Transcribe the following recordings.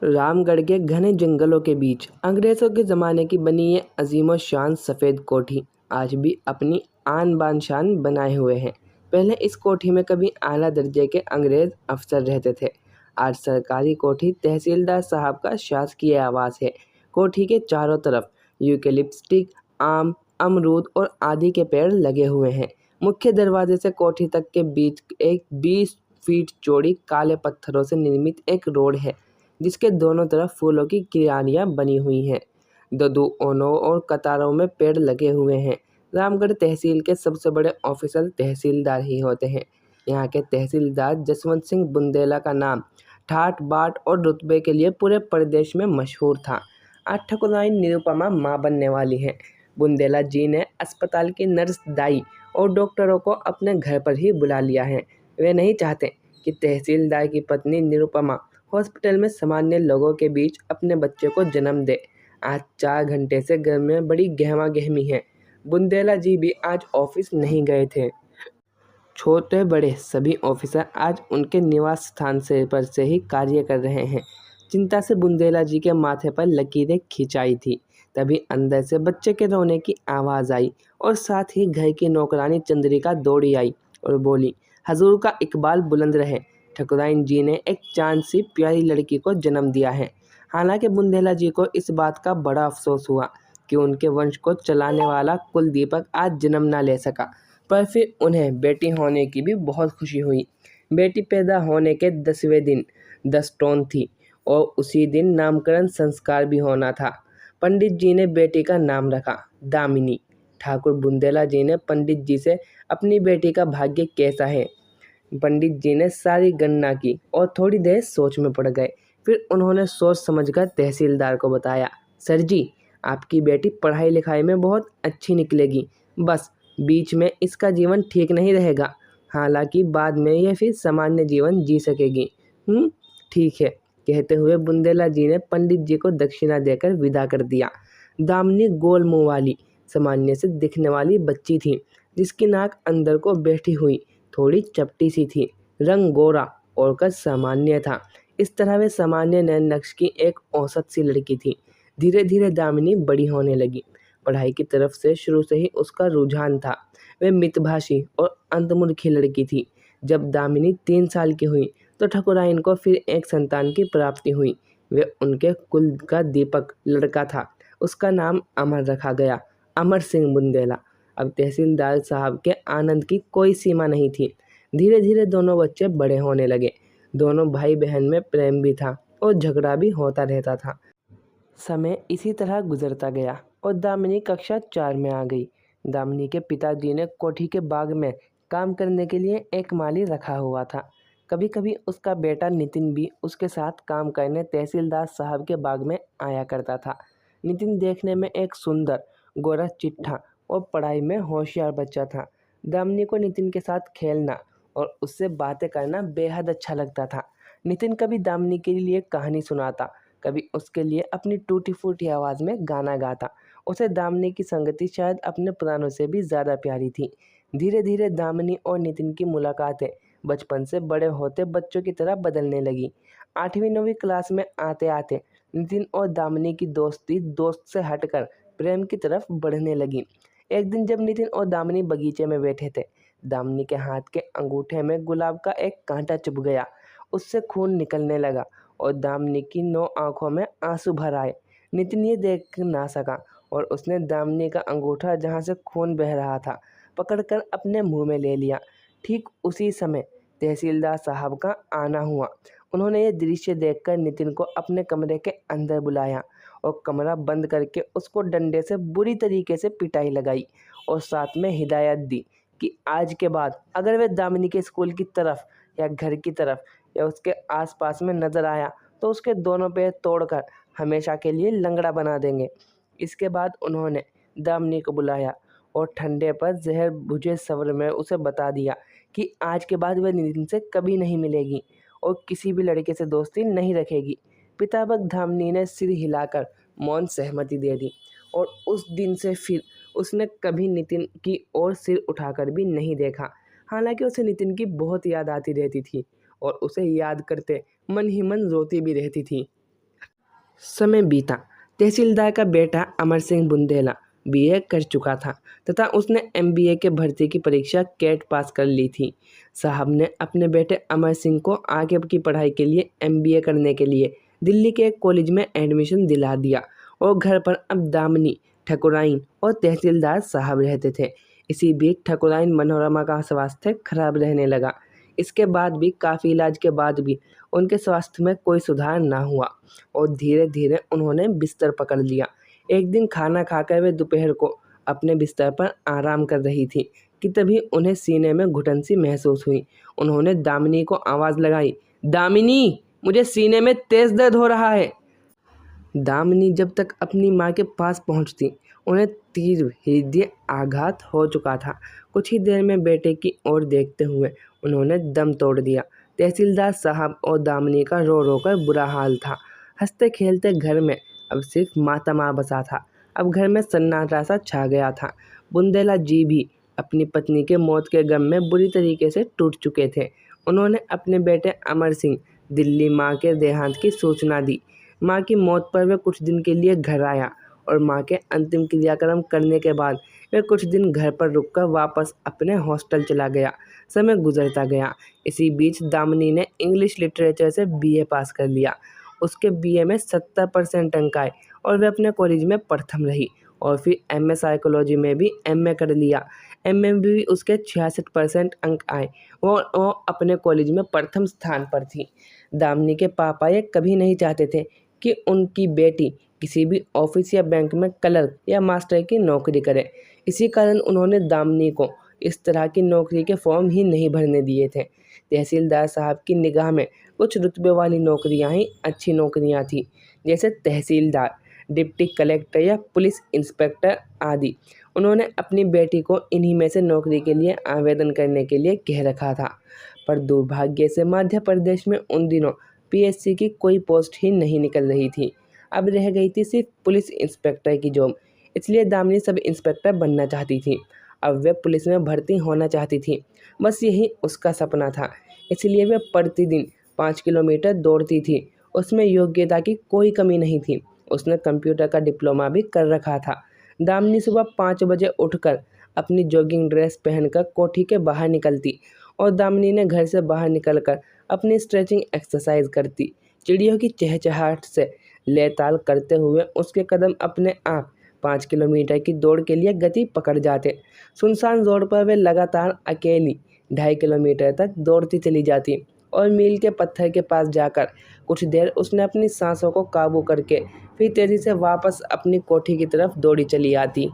रामगढ़ के घने जंगलों के बीच अंग्रेजों के ज़माने की बनी ये अजीम शान सफ़ेद कोठी आज भी अपनी आन बान शान बनाए हुए है। पहले इस कोठी में कभी आला दर्जे के अंग्रेज अफसर रहते थे। आज सरकारी कोठी तहसीलदार साहब का शासकीय आवास है। कोठी के चारों तरफ यूकेलिप्टिक, आम, अमरूद और आदि के पेड़ लगे हुए हैं। मुख्य दरवाजे से कोठी तक के बीच एक 20 फीट चौड़ी काले पत्थरों से निर्मित एक रोड है, जिसके दोनों तरफ फूलों की क्यारियां बनी हुई हैं। ददुओं और कतारों में पेड़ लगे हुए हैं। रामगढ़ तहसील के सबसे बड़े ऑफिसर तहसीलदार ही होते हैं। यहाँ के तहसीलदार जसवंत सिंह बुंदेला का नाम ठाट बाट और रुतबे के लिए पूरे प्रदेश में मशहूर था। आज ठकुराइन निरुपमा माँ बनने वाली हैं। बुंदेला जी ने अस्पताल की नर्स, दाई और डॉक्टरों को अपने घर पर ही बुला लिया है। वे नहीं चाहते कि तहसीलदार की पत्नी निरुपमा हॉस्पिटल में सामान्य लोगों के बीच अपने बच्चे को जन्म दे। आज 4 घंटे से घर में बड़ी गहमा गहमी है। बुंदेला जी भी आज ऑफिस नहीं गए थे। छोटे बड़े सभी ऑफिसर आज उनके निवास स्थान से ही कार्य कर रहे हैं। चिंता से बुंदेला जी के माथे पर लकीरें खिंचाई थी। तभी अंदर से बच्चे के रोने की आवाज़ आई और साथ ही घर की नौकरानी चंद्रिका दौड़ी आई और बोली, हजूर का इकबाल बुलंद रहे। ठकुराइन जी ने एक चांद सी प्यारी लड़की को जन्म दिया है। हालांकि बुंदेला जी को इस बात का बड़ा अफसोस हुआ कि उनके वंश को चलाने वाला कुल दीपक आज जन्म ना ले सका, पर फिर उन्हें बेटी होने की भी बहुत खुशी हुई। बेटी पैदा होने के 10वें दिन 10 टोन थी और उसी दिन नामकरण संस्कार भी होना था। पंडित जी ने बेटी का नाम रखा दामिनी। ठाकुर बुंदेला जी ने पंडित जी से अपनी बेटी का भाग्य कैसा है। पंडित जी ने सारी गणना की और थोड़ी देर सोच में पड़ गए। फिर उन्होंने सोच समझकर तहसीलदार को बताया, सर जी, आपकी बेटी पढ़ाई लिखाई में बहुत अच्छी निकलेगी, बस बीच में इसका जीवन ठीक नहीं रहेगा। हालांकि बाद में यह फिर सामान्य जीवन जी सकेगी। ठीक है, कहते हुए बुंदेला जी ने पंडित जी को दक्षिणा देकर विदा कर दिया। दामिनी गोल मुंह वाली, सामान्य से दिखने वाली बच्ची थी, जिसकी नाक अंदर को बैठी हुई थोड़ी चपटी सी थी। रंग गोरा और कद सामान्य था। इस तरह वे सामान्य नैन नक्श की एक औसत सी लड़की थी। धीरे धीरे दामिनी बड़ी होने लगी। पढ़ाई की तरफ से शुरू से ही उसका रुझान था। वे मितभाषी और अंतर्मुखी लड़की थी। जब दामिनी 3 साल की हुई तो ठकुराइन को फिर एक संतान की प्राप्ति हुई। वे उनके कुल का दीपक लड़का था। उसका नाम अमर रखा गया, अमर सिंह बुंदेला। अब तहसीलदार साहब के आनंद की कोई सीमा नहीं थी। धीरे धीरे दोनों बच्चे बड़े होने लगे। दोनों भाई बहन में प्रेम भी था और झगड़ा भी होता रहता था। समय इसी तरह गुजरता गया और दामिनी कक्षा 4 में आ गई। दामिनी के पिताजी ने कोठी के बाग में काम करने के लिए एक माली रखा हुआ था। कभी कभी उसका बेटा नितिन भी उसके साथ काम करने तहसीलदार साहब के बाग में आया करता था। नितिन देखने में एक सुंदर, गोरा चिट्ठा और पढ़ाई में होशियार बच्चा था। दामिनी को नितिन के साथ खेलना और उससे बातें करना बेहद अच्छा लगता था। नितिन कभी दामिनी के लिए कहानी सुनाता, कभी उसके लिए अपनी टूटी फूटी आवाज़ में गाना गाता। उसे दामिनी की संगति शायद अपने पुरानों से भी ज़्यादा प्यारी थी। धीरे धीरे दामिनी और नितिन की मुलाकातें बचपन से बड़े होते बच्चों की तरह बदलने लगी। 8वीं 9वीं क्लास में आते आते नितिन और दामिनी की दोस्ती दोस्त से हटकर प्रेम की तरफ बढ़ने लगी। एक दिन जब नितिन और दामिनी बगीचे में बैठे थे, दामिनी के हाथ के अंगूठे में गुलाब का एक कांटा चुभ गया। उससे खून निकलने लगा और दामिनी की 9 आंखों में आंसू भर आए। नितिन ये देख ना सका और उसने दामिनी का अंगूठा, जहाँ से खून बह रहा था, पकड़कर अपने मुंह में ले लिया। ठीक उसी समय तहसीलदार साहब का आना हुआ। उन्होंने ये दृश्य देखकर नितिन को अपने कमरे के अंदर बुलाया और कमरा बंद करके उसको डंडे से बुरी तरीके से पिटाई लगाई और साथ में हिदायत दी कि आज के बाद अगर वे दामिनी के स्कूल की तरफ या घर की तरफ या उसके आसपास में नजर आया तो उसके दोनों पैर तोड़कर हमेशा के लिए लंगड़ा बना देंगे। इसके बाद उन्होंने दामिनी को बुलाया और ठंडे पर जहर बुझे स्वर में उसे बता दिया कि आज के बाद वह नितिन से कभी नहीं मिलेगी और किसी भी लड़के से दोस्ती नहीं रखेगी। पिताबक दामिनी ने सिर हिलाकर मौन सहमति दे दी और उस दिन से फिर उसने कभी नितिन की ओर सिर उठाकर भी नहीं देखा। हालांकि उसे नितिन की बहुत याद आती रहती थी और उसे याद करते मन ही मन रोती भी रहती थी। समय बीता। तहसीलदार का बेटा अमर सिंह बुंदेला बीए कर चुका था तथा उसने एमबीए के भर्ती की परीक्षा कैट पास कर ली थी। साहब ने अपने बेटे अमर सिंह को आगे की पढ़ाई के लिए एमबीए करने के लिए दिल्ली के एक कॉलेज में एडमिशन दिला दिया और घर पर अब दामिनी, ठकुराइन और तहसीलदार साहब रहते थे। इसी बीच ठकुराइन मनोरमा का स्वास्थ्य खराब रहने लगा। इसके बाद भी काफ़ी इलाज के बाद भी उनके स्वास्थ्य में कोई सुधार ना हुआ और धीरे धीरे उन्होंने बिस्तर पकड़ लिया। एक दिन खाना खाकर वे दोपहर को अपने बिस्तर पर आराम कर रही थी कि तभी उन्हें सीने में घुटन सी महसूस हुई। उन्होंने दामिनी को आवाज़ लगाई, दामिनी, मुझे सीने में तेज दर्द हो रहा है। दामिनी जब तक अपनी माँ के पास पहुँचती उन्हें तीव्र हृदय आघात हो चुका था। कुछ ही देर में बेटे की ओर देखते हुए उन्होंने दम तोड़ दिया। तहसीलदार साहब और दामिनी का रो रो कर बुरा हाल था। हंसते खेलते घर में अब सिर्फ मातमा बसा था। अब घर में सन्नाटा सा छा गया था। बुंदेला जी भी अपनी पत्नी के मौत के गम में बुरी तरीके से टूट चुके थे। उन्होंने अपने बेटे अमर सिंह दिल्ली माँ के देहांत की सूचना दी। माँ की मौत पर वह कुछ दिन के लिए घर आया और माँ के अंतिम क्रियाक्रम करने के बाद वह कुछ दिन घर पर रुककर वापस अपने हॉस्टल चला गया। समय गुजरता गया। इसी बीच दामिनी ने इंग्लिश लिटरेचर से बीए पास कर लिया। उसके बीए में 70% अंक आए और वह अपने कॉलेज में प्रथम रही और फिर एमए साइकोलॉजी में भी एमए कर लिया। एमए में भी उसके 66% अंक आए और वो अपने कॉलेज में प्रथम स्थान पर थी। दामिनी के पापा ये कभी नहीं चाहते थे कि उनकी बेटी किसी भी ऑफिस या बैंक में क्लर्क या मास्टर की नौकरी करे। इसी कारण उन्होंने दामिनी को इस तरह की नौकरी के फॉर्म ही नहीं भरने दिए थे। तहसीलदार साहब की निगाह में कुछ रुतबे वाली नौकरियां ही अच्छी नौकरियां थी, जैसे तहसीलदार, डिप्टी कलेक्टर या पुलिस इंस्पेक्टर आदि। उन्होंने अपनी बेटी को इन्हीं में से नौकरी के लिए आवेदन करने के लिए कह रखा था। पर दुर्भाग्य से मध्य प्रदेश में उन दिनों पीएससी की कोई पोस्ट ही नहीं निकल रही थी। अब रह गई थी सिर्फ पुलिस इंस्पेक्टर की जॉब। इसलिए दामिनी सब इंस्पेक्टर बनना चाहती थी। अब वह पुलिस में भर्ती होना चाहती थी। बस यही उसका सपना था। इसलिए वह प्रतिदिन 5 किलोमीटर दौड़ती थी। उसमें योग्यता की कोई कमी नहीं थी। उसने कंप्यूटर का डिप्लोमा भी कर रखा था। दामिनी सुबह 5 बजे उठकर अपनी जॉगिंग ड्रेस पहनकर कोठी के बाहर निकलती और दामिनी ने घर से बाहर निकलकर अपनी स्ट्रेचिंग एक्सरसाइज करती। चिड़ियों की चहचहाहट से लेताल करते हुए उसके कदम अपने आप 5 किलोमीटर की दौड़ के लिए गति पकड़ जाते। सुनसान रोड पर वे लगातार अकेली 2.5 किलोमीटर तक दौड़ती चली जाती और मील के पत्थर के पास जाकर कुछ देर उसने अपनी सांसों को काबू करके फिर तेजी से वापस अपनी कोठी की तरफ दौड़ी चली आती।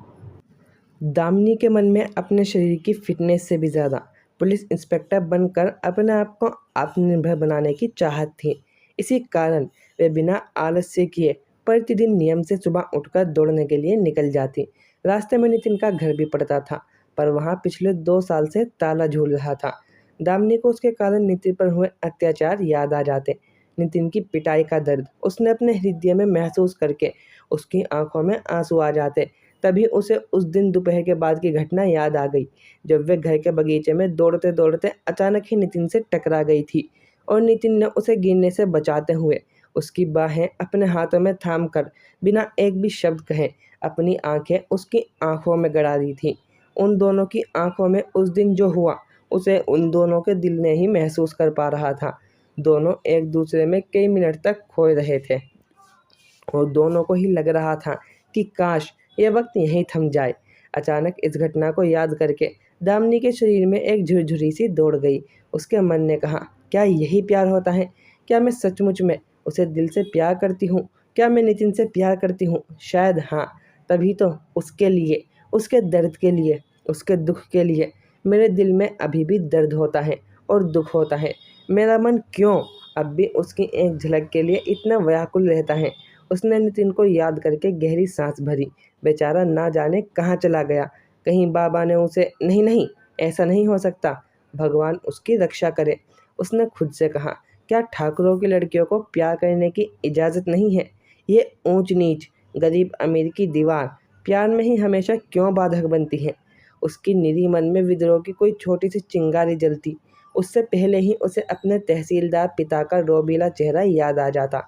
दामिनी के मन में अपने शरीर की फिटनेस से भी ज़्यादा पुलिस इंस्पेक्टर बनकर अपने आप को आत्मनिर्भर बनाने की चाहत थी। इसी कारण वे बिना आलस्य किए प्रतिदिन नियम से सुबह उठकर दौड़ने के लिए निकल जाती। रास्ते में नितिन का घर भी पड़ता था, पर वहाँ पिछले 2 साल से ताला झूल रहा था। दामिनी को उसके कारण नितिन पर हुए अत्याचार याद आ जाते। नितिन की पिटाई का दर्द उसने अपने हृदय में महसूस करके उसकी आंखों में आंसू आ जाते। तभी उसे उस दिन दोपहर के बाद की घटना याद आ गई, जब वे घर के बगीचे में दौड़ते दौड़ते अचानक ही नितिन से टकरा गई थी और नितिन ने उसे गिरने से बचाते हुए उसकी बाहें अपने हाथों में थाम कर बिना एक भी शब्द कहे अपनी आंखें उसकी आंखों में गड़ा दी थी। उन दोनों की आंखों में उस दिन जो हुआ उसे उन दोनों के दिल ने ही महसूस कर पा रहा था। दोनों एक दूसरे में कई मिनट तक खोए रहे थे और दोनों को ही लग रहा था कि काश यह वक्त यहीं थम जाए। अचानक इस घटना को याद करके दामिनी के शरीर में एक झुरझुरी सी दौड़ गई। उसके मन ने कहा, क्या यही प्यार होता है? क्या मैं सचमुच में उसे दिल से प्यार करती हूँ? क्या मैं नितिन से प्यार करती हूँ? शायद हाँ। तभी तो उसके लिए, उसके दर्द के लिए, उसके दुख के लिए मेरे दिल में अभी भी दर्द होता है और दुख होता है। मेरा मन क्यों अब भी उसकी एक झलक के लिए इतना व्याकुल रहता है। उसने नितिन को याद करके गहरी सांस भरी। बेचारा ना जाने कहाँ चला गया। कहीं बाबा ने उसे नहीं नहीं, ऐसा नहीं हो सकता, भगवान उसकी रक्षा करे। उसने खुद से कहा, क्या ठाकुरों की लड़कियों को प्यार करने की इजाज़त नहीं है? ये ऊंच नीच, गरीब अमीर की दीवार प्यार में ही हमेशा क्यों बाधक बनती है? उसकी निरी मन में विद्रोह की कोई छोटी सी चिंगारी जलती। उससे पहले ही उसे अपने तहसीलदार पिता का रोबीला चेहरा याद आ जाता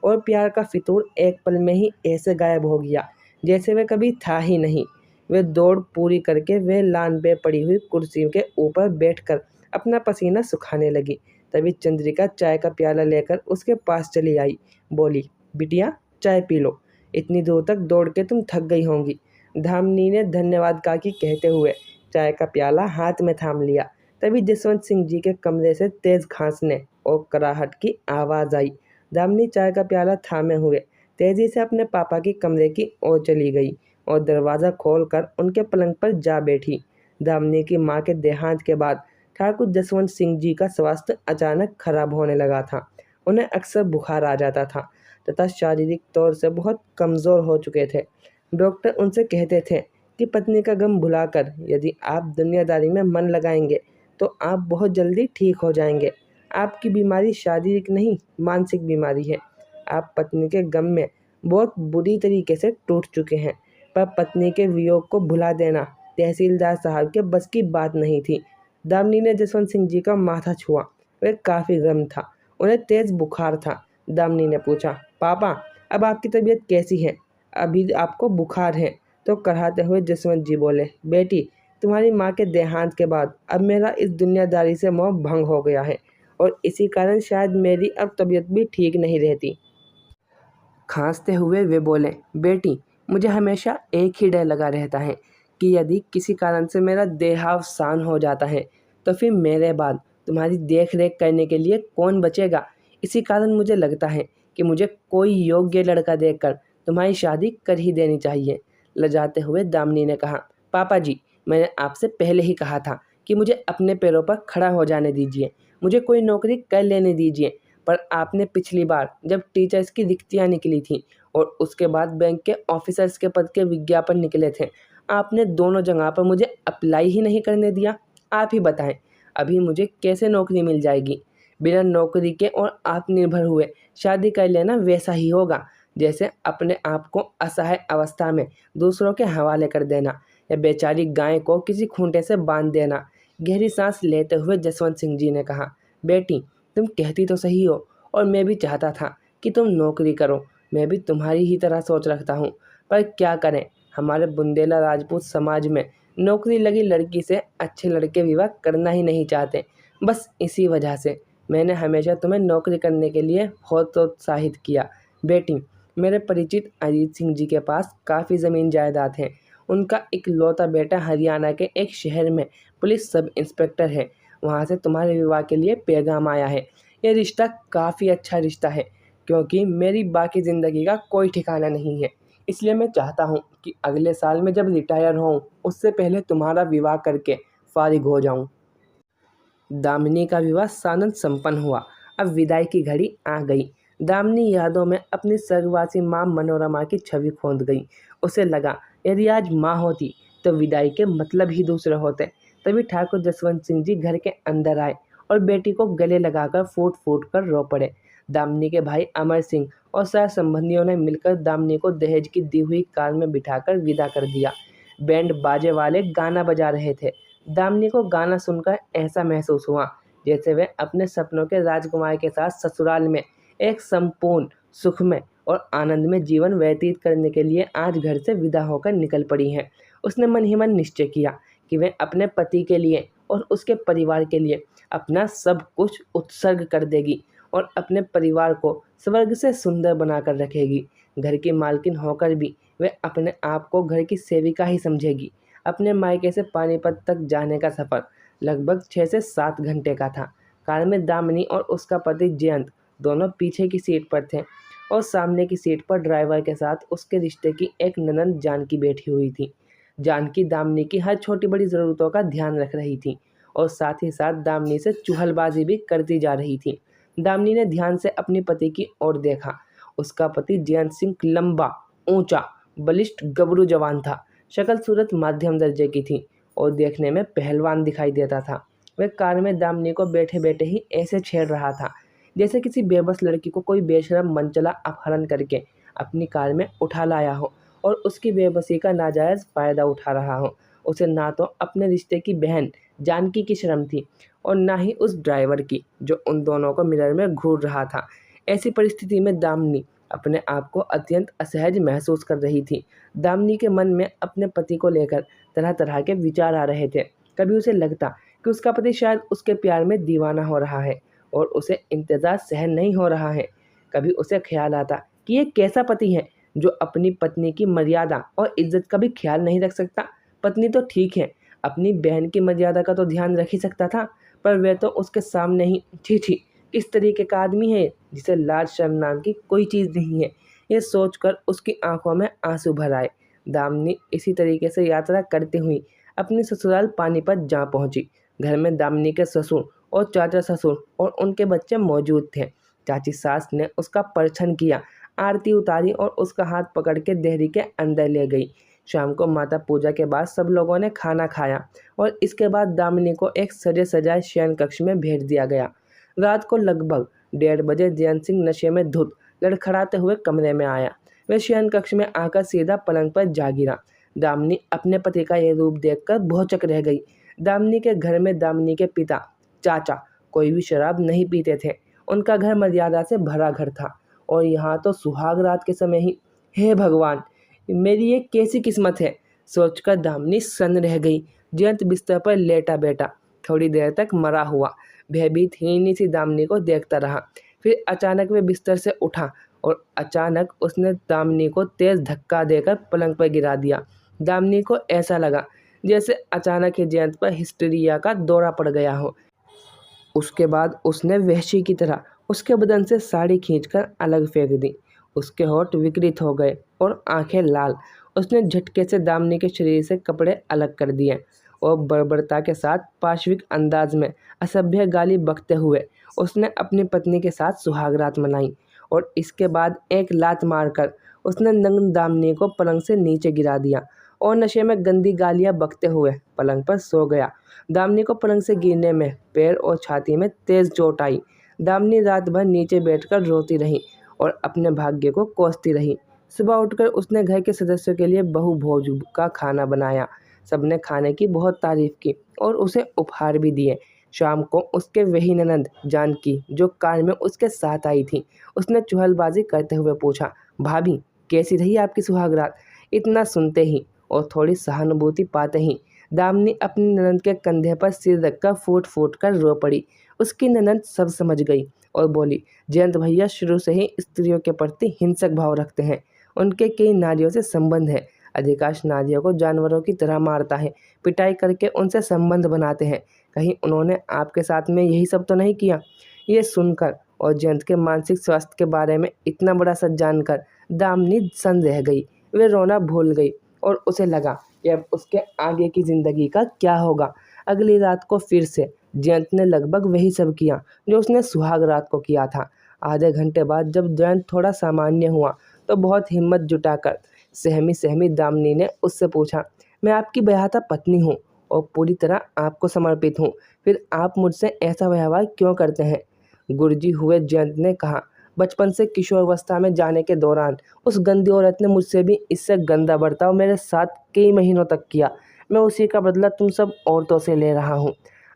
और प्यार का फितूर एक पल में ही ऐसे गायब हो गया जैसे वह कभी था ही नहीं। वे दौड़ पूरी करके वे लान पे पड़ी हुई कुर्सी के ऊपर बैठकर अपना पसीना सुखाने लगी। तभी चंद्रिका चाय का प्याला लेकर उसके पास चली आई। बोली, बिटिया चाय पी लो, इतनी दूर तक दौड़ के तुम थक गई होंगी। धामनी ने धन्यवाद काकी कहते हुए चाय का प्याला हाथ में थाम लिया। तभी जसवंत सिंह जी के कमरे से तेज खांसने और कराहट की आवाज़ आई। दामिनी चाय का प्याला थामे हुए तेजी से अपने पापा के कमरे की ओर चली गई और दरवाज़ा खोलकर उनके पलंग पर जा बैठी। दामिनी की मां के देहांत के बाद ठाकुर जसवंत सिंह जी का स्वास्थ्य अचानक खराब होने लगा था। उन्हें अक्सर बुखार आ जाता था तथा शारीरिक तौर से बहुत कमज़ोर हो चुके थे। डॉक्टर उनसे कहते थे कि पत्नी का गम भुलाकर यदि आप दुनियादारी में मन लगाएंगे तो आप बहुत जल्दी ठीक हो जाएंगे। आपकी बीमारी शारीरिक नहीं, मानसिक बीमारी है। आप पत्नी के गम में बहुत बुरी तरीके से टूट चुके हैं, पर पत्नी के वियोग को भुला देना तहसीलदार साहब के बस की बात नहीं थी। दामिनी ने जसवंत सिंह जी का माथा छुआ। वह काफ़ी गर्म था, उन्हें तेज़ बुखार था। दामिनी ने पूछा, पापा अब आपकी तबीयत कैसी है? अभी आपको बुखार है? तो कराहते हुए जसवंत जी बोले, बेटी तुम्हारी माँ के देहांत के बाद अब मेरा इस दुनियादारी से मोह भंग हो गया है और इसी कारण शायद मेरी अब तबीयत भी ठीक नहीं रहती। खांसते हुए वे बोले, बेटी मुझे हमेशा एक ही डर लगा रहता है कि यदि किसी कारण से मेरा देहावसान हो जाता है तो फिर मेरे बाद तुम्हारी देख रेख करने के लिए कौन बचेगा। इसी कारण मुझे लगता है कि मुझे कोई योग्य लड़का देखकर तुम्हारी शादी कर ही देनी चाहिए। लजाते हुए दामिनी ने कहा, पापा जी मैंने आपसे पहले ही कहा था कि मुझे अपने पैरों पर खड़ा हो जाने दीजिए, मुझे कोई नौकरी कर लेने दीजिए। पर आपने पिछली बार जब टीचर्स की रिक्तियाँ निकली थी और उसके बाद बैंक के ऑफिसर्स के पद के विज्ञापन निकले थे, आपने दोनों जगह पर मुझे अप्लाई ही नहीं करने दिया। आप ही बताएं अभी मुझे कैसे नौकरी मिल जाएगी? बिना नौकरी के और आत्मनिर्भर हुए शादी कर लेना वैसा ही होगा जैसे अपने आप को असहाय अवस्था में दूसरों के हवाले कर देना या बेचारी गाय को किसी खूंटे से बांध देना। गहरी सांस लेते हुए जसवंत सिंह जी ने कहा, बेटी तुम कहती तो सही हो और मैं भी चाहता था कि तुम नौकरी करो, मैं भी तुम्हारी ही तरह सोच रखता हूँ। पर क्या करें, हमारे बुंदेला राजपूत समाज में नौकरी लगी लड़की से अच्छे लड़के विवाह करना ही नहीं चाहते। बस इसी वजह से मैंने हमेशा तुम्हें नौकरी करने के लिए बहुत प्रोत्साहित किया। बेटी मेरे परिचित अजीत सिंह जी के पास काफ़ी ज़मीन जायदाद है। उनका इकलौता बेटा हरियाणा के एक शहर में पुलिस सब इंस्पेक्टर है। वहाँ से तुम्हारे विवाह के लिए पैगाम आया है। ये रिश्ता काफ़ी अच्छा रिश्ता है क्योंकि मेरी बाकी ज़िंदगी का कोई ठिकाना नहीं है। इसलिए मैं चाहता हूँ कि अगले साल में जब रिटायर होऊं उससे पहले तुम्हारा विवाह करके फारिग हो जाऊं। दामिनी का विवाह सानंद संपन्न हुआ। अब विदाई की घड़ी आ गई। दामिनी यादों में अपनी स्वर्गवासी माँ मनोरमा की छवि खोद गई। उसे लगा यदि आज माँ होती तो विदाई के मतलब ही दूसरे होते। तभी ठाकुर जसवंत सिंह जी घर के अंदर आए और बेटी को गले लगाकर फूट फूट कर रो पड़े। दामिनी के भाई अमर सिंह और सह संबंधियों ने मिलकर दामिनी को दहेज की दी हुई कार में बिठाकर विदा कर दिया। बैंड बाजे वाले गाना बजा रहे थे। दामिनी को गाना सुनकर ऐसा महसूस हुआ जैसे वे अपने सपनों के राजकुमार के साथ ससुराल में एक संपूर्ण सुखमय और आनंद में जीवन व्यतीत करने के लिए आज घर से विदा होकर निकल पड़ी हैं। उसने मन ही मन निश्चय किया कि वे अपने पति के लिए और उसके परिवार के लिए अपना सब कुछ उत्सर्ग कर देगी और अपने परिवार को स्वर्ग से सुंदर बनाकर रखेगी। घर की मालकिन होकर भी वे अपने आप को घर की सेविका ही समझेगी। अपने मायके से पानीपत तक जाने का सफ़र लगभग 6 से 7 घंटे का था। कार में दामिनी और उसका पति जयंत दोनों पीछे की सीट पर थे और सामने की सीट पर ड्राइवर के साथ उसके रिश्ते की एक ननंद जानकी बैठी हुई थी। जानकी दामिनी की हर छोटी बड़ी ज़रूरतों का ध्यान रख रही थी और साथ ही साथ दामिनी से चुहलबाजी भी करती जा रही थी। दामिनी ने ध्यान से अपने पति की ओर देखा। उसका पति जयंत सिंह लंबा, ऊंचा, बलिष्ठ गबरू जवान था। शक्ल सूरत मध्यम दर्जे की थी और देखने में पहलवान दिखाई देता था। वह कार में दामिनी को बैठे बैठे ही ऐसे छेड़ रहा था जैसे किसी बेबस लड़की को कोई बेशरम मनचला अपहरण करके अपनी कार में उठा लाया हो और उसकी बेबसी का नाजायज़ फ़ायदा उठा रहा हो। उसे ना तो अपने रिश्ते की बहन जानकी की शर्म थी और ना ही उस ड्राइवर की जो उन दोनों को मिरर में घूर रहा था। ऐसी परिस्थिति में दामिनी अपने आप को अत्यंत असहज महसूस कर रही थी। दामिनी के मन में अपने पति को लेकर तरह तरह के विचार आ रहे थे। कभी उसे लगता कि उसका पति शायद उसके प्यार में दीवाना हो रहा है और उसे इंतज़ार सहन नहीं हो रहा है। कभी उसे ख्याल आता कि ये कैसा पति है जो अपनी पत्नी की मर्यादा और इज्जत का भी ख्याल नहीं रख सकता। पत्नी तो ठीक है, अपनी बहन की मर्यादा का तो ध्यान रख ही सकता था, पर वह तो उसके सामने ही छी छी किस तरीके का आदमी है जिसे लाज शर्म नाम की कोई चीज़ नहीं है। ये सोचकर उसकी आंखों में आंसू भर आए। दामिनी इसी तरीके से यात्रा करते हुई अपने ससुराल पानीपत जा पहुंची। घर में दामिनी के ससुर और चाचा ससुर और उनके बच्चे मौजूद थे। चाची सास ने उसका परछन किया, आरती उतारी और उसका हाथ पकड़ के देहरी के अंदर ले गई। शाम को माता पूजा के बाद सब लोगों ने खाना खाया और इसके बाद दामिनी को एक सजे सजाए शयन कक्ष में भेज दिया गया। रात को लगभग 1:30 बजे जयंत सिंह नशे में धुत लड़खड़ाते हुए कमरे में आया। वह शयन कक्ष में आकर सीधा पलंग पर जा गिरा। दामिनी अपने पति का यह रूप देखकर भौचक रह गई। दामिनी के घर में दामिनी के पिता चाचा कोई भी शराब नहीं पीते थे। उनका घर मर्यादा से भरा घर था और यहाँ तो सुहाग रात के समय ही, हे भगवान, मेरी ये कैसी किस्मत है, सोचकर दामिनी सन्न रह गई। जयंत बिस्तर पर लेटा बैठा थोड़ी देर तक मरा हुआ भयभीत हीनी सी दामिनी को देखता रहा। फिर अचानक वह बिस्तर से उठा और अचानक उसने दामिनी को तेज धक्का देकर पलंग पर गिरा दिया। दामिनी को ऐसा लगा जैसे अचानक ही जयंत पर हिस्टीरिया का दौरा पड़ गया हो। उसके बाद उसने वहशी की तरह उसके बदन से साड़ी खींचकर अलग फेंक दी। उसके होंठ विकृत हो गए और आंखें लाल। उसने झटके से दामिनी के शरीर से कपड़े अलग कर दिए और बर्बरता के साथ पाशविक अंदाज में असभ्य गाली बकते हुए उसने अपनी पत्नी के साथ सुहागरात मनाई और इसके बाद एक लात मारकर उसने नग्न दामिनी को पलंग से नीचे गिरा दिया और नशे में गंदी गालियां बकते हुए पलंग पर सो गया। दामिनी को पलंग से गिरने में पैर और छाती में तेज चोट आई। दामिनी रात भर नीचे बैठकर रोती रही और अपने भाग्य को कोसती रही। सुबह उठकर उसने घर के सदस्यों के लिए बहु भोज का खाना बनाया। सबने खाने की बहुत तारीफ की और उसे उपहार भी दिए। शाम को उसके वही ननद जानकी जो कार में उसके साथ आई थी, उसने चुहलबाजी करते हुए पूछा, भाभी कैसी रही आपकी सुहागरात? इतना सुनते ही और थोड़ी सहानुभूति पाते ही दामिनी अपनी ननद के कंधे पर सिर रखकर फूट फूट कर रो पड़ी। उसकी ननद सब समझ गई और बोली, जयंत भैया शुरू से ही स्त्रियों के प्रति हिंसक भाव रखते हैं। उनके कई नारियों से संबंध है। अधिकांश नारियों को जानवरों की तरह मारता है, पिटाई करके उनसे संबंध बनाते हैं। कहीं उन्होंने आपके साथ में यही सब तो नहीं किया? ये सुनकर और जयंत के मानसिक स्वास्थ्य के बारे में इतना बड़ा सच जानकर दामिनी सन्न रह गई। वे रोना भूल गई और उसे लगा कि अब उसके आगे की ज़िंदगी का क्या होगा। अगली रात को फिर से जयंत ने लगभग वही सब किया जो उसने सुहाग रात को किया था। आधे घंटे बाद जब जयंत थोड़ा सामान्य हुआ तो बहुत हिम्मत जुटाकर सहमी सहमी दामिनी ने उससे पूछा, मैं आपकी ब्याहता पत्नी हूँ और पूरी तरह आपको समर्पित हूँ, फिर आप मुझसे ऐसा व्यवहार क्यों करते हैं? गुरजी हुए जयंत ने कहा, बचपन से किशोरावस्था में जाने के दौरान उस गंदी औरत ने मुझसे भी इससे गंदा बर्ताव मेरे साथ कई महीनों तक किया। मैं उसी का बदला तुम सब औरतों से ले रहा हूँ,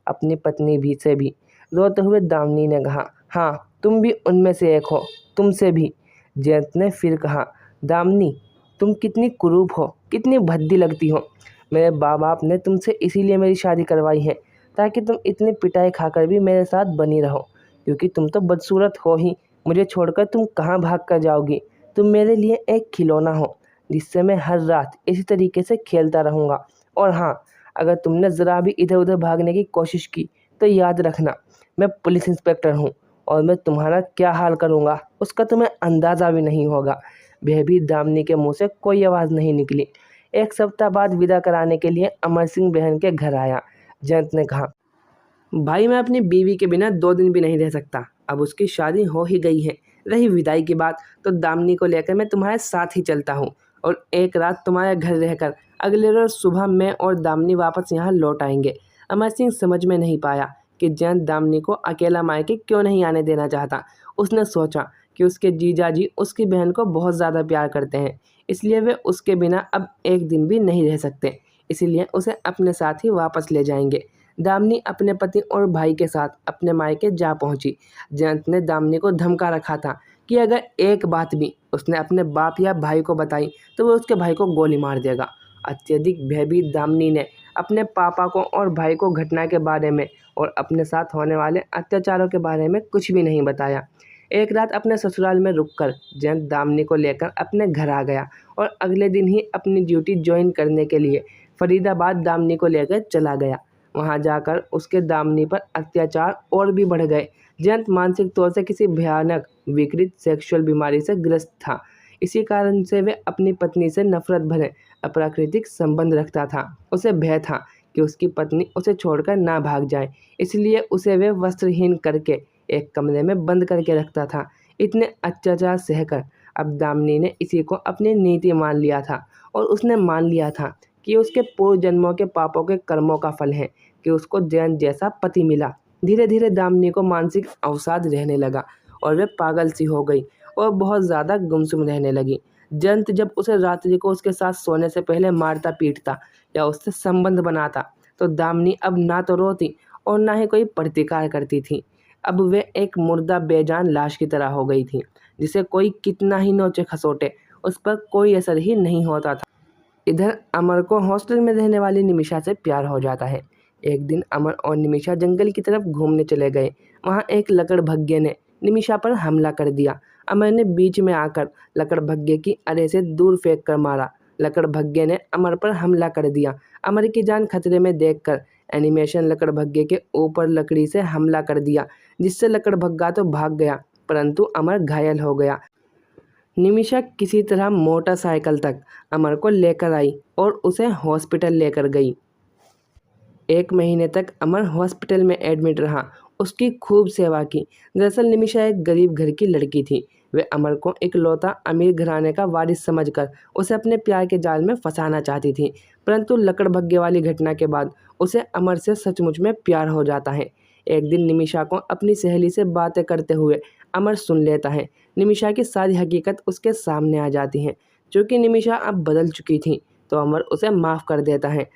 अपनी पत्नी भी से भी। रोते हुए दामिनी ने कहा, हाँ तुम भी उनमें से एक हो, तुमसे भी। जयंत ने फिर कहा, दामिनी तुम कितनी कुरूप हो, कितनी भद्दी लगती हो। मेरे माँ बाप ने तुमसे इसीलिए मेरी शादी करवाई है ताकि तुम इतनी पिटाई खाकर भी मेरे साथ बनी रहो, क्योंकि तुम तो बदसूरत हो ही। मुझे छोड़कर तुम कहाँ भाग कर जाओगी? तुम मेरे लिए एक खिलौना हो जिससे मैं हर रात इसी तरीके से खेलता रहूँगा। और हाँ, अगर तुमने ज़रा भी इधर उधर भागने की कोशिश की तो याद रखना, मैं पुलिस इंस्पेक्टर हूँ और मैं तुम्हारा क्या हाल करूँगा उसका तुम्हें अंदाज़ा भी नहीं होगा। भयभीत दामिनी के मुंह से कोई आवाज़ नहीं निकली। एक सप्ताह बाद विदा कराने के लिए अमर सिंह बहन के घर आया। जयंत ने कहा, भाई मैं अपनी बीवी के बिना 2 दिन भी नहीं रह सकता। अब उसकी शादी हो ही गई है। रही विदाई की बात, तो दामिनी को लेकर मैं तुम्हारे साथ ही चलता हूँ और एक रात तुम्हारे घर रहकर अगले रोज सुबह मैं और दामिनी वापस यहाँ लौट आएंगे। अमर सिंह समझ में नहीं पाया कि जयंत दामिनी को अकेला मायके क्यों नहीं आने देना चाहता। उसने सोचा कि उसके जीजाजी उसकी बहन को बहुत ज़्यादा प्यार करते हैं, इसलिए वे उसके बिना अब एक दिन भी नहीं रह सकते, इसीलिए उसे अपने साथ ही वापस ले जाएंगे। दामिनी अपने पति और भाई के साथ अपने मायके जा पहुंची। जयंत ने दामिनी को धमका रखा था कि अगर एक बात भी उसने अपने बाप या भाई को बताई तो वो उसके भाई को गोली मार देगा। अत्यधिक भयभीत दामिनी ने अपने पापा को और भाई को घटना के बारे में और अपने साथ होने वाले अत्याचारों के बारे में कुछ भी नहीं बताया। एक रात अपने ससुराल में रुककर जयंत दामिनी को लेकर अपने घर आ गया और अगले दिन ही अपनी ड्यूटी ज्वाइन करने के लिए फरीदाबाद दामिनी को लेकर चला गया। वहां जाकर उसके दामिनी पर अत्याचार और भी बढ़ गए। जयंत मानसिक तौर से किसी भयानक विकृत सेक्सुअल बीमारी से ग्रस्त था। इसी कारण से वे अपनी पत्नी से नफरत भरे अप्राकृतिक संबंध रखता था। उसे भय था कि उसकी पत्नी उसे छोड़कर ना भाग जाए, इसलिए उसे वे वस्त्रहीन करके एक कमरे में बंद करके रखता था। इतने अत्याचार सहकर अब दामिनी ने इसी को अपनी नीति मान लिया था और उसने मान लिया था कि उसके पूर्व जन्मों के पापों के कर्मों का फल है कि उसको जयंत जैसा पति मिला। धीरे धीरे दामिनी को मानसिक अवसाद रहने लगा और वे पागल सी हो गई और बहुत ज़्यादा गुमसुम रहने लगी। जयंत जब उसे रात्रि को उसके साथ सोने से पहले मारता पीटता या उससे संबंध बनाता तो दामिनी अब ना तो रोती और ना ही कोई प्रतिकार करती थी। अब वे एक मुर्दा बेजान लाश की तरह हो गई थी, जिसे कोई कितना ही नोचे खसोटे उस पर कोई असर ही नहीं होता था। इधर अमर को हॉस्टल में रहने वाली निमिषा से प्यार हो जाता है। एक दिन अमर और निमिषा जंगल की तरफ घूमने चले गए। वहाँ एक लकड़भग्गे ने निमिषा पर हमला कर दिया। अमर ने बीच में आकर लकड़भग्गे की अरे से दूर फेंक कर मारा। लकड़भग्गे ने अमर पर हमला कर दिया। अमर की जान खतरे में देखकर एनिमेशन लकड़भग्गे के ऊपर लकड़ी से हमला कर दिया, जिससे लकड़भग्गा तो भाग गया परंतु अमर घायल हो गया। निमिषा किसी तरह मोटरसाइकिल तक अमर को लेकर आई और उसे हॉस्पिटल लेकर गई। 1 महीने तक अमर हॉस्पिटल में एडमिट रहा। उसकी खूब सेवा की। दरअसल निमिषा एक गरीब घर की लड़की थी। वे अमर को इकलौता अमीर घराने का वारिस समझकर उसे अपने प्यार के जाल में फंसाना चाहती थी, परंतु लकड़भग्गे वाली घटना के बाद उसे अमर से सचमुच में प्यार हो जाता है। एक दिन निमिषा को अपनी सहेली से बातें करते हुए अमर सुन लेता है। निमिषा की सारी हकीकत उसके सामने आ जाती है। चूँकि निमिषा अब बदल चुकी थी तो अमर उसे माफ़ कर देता है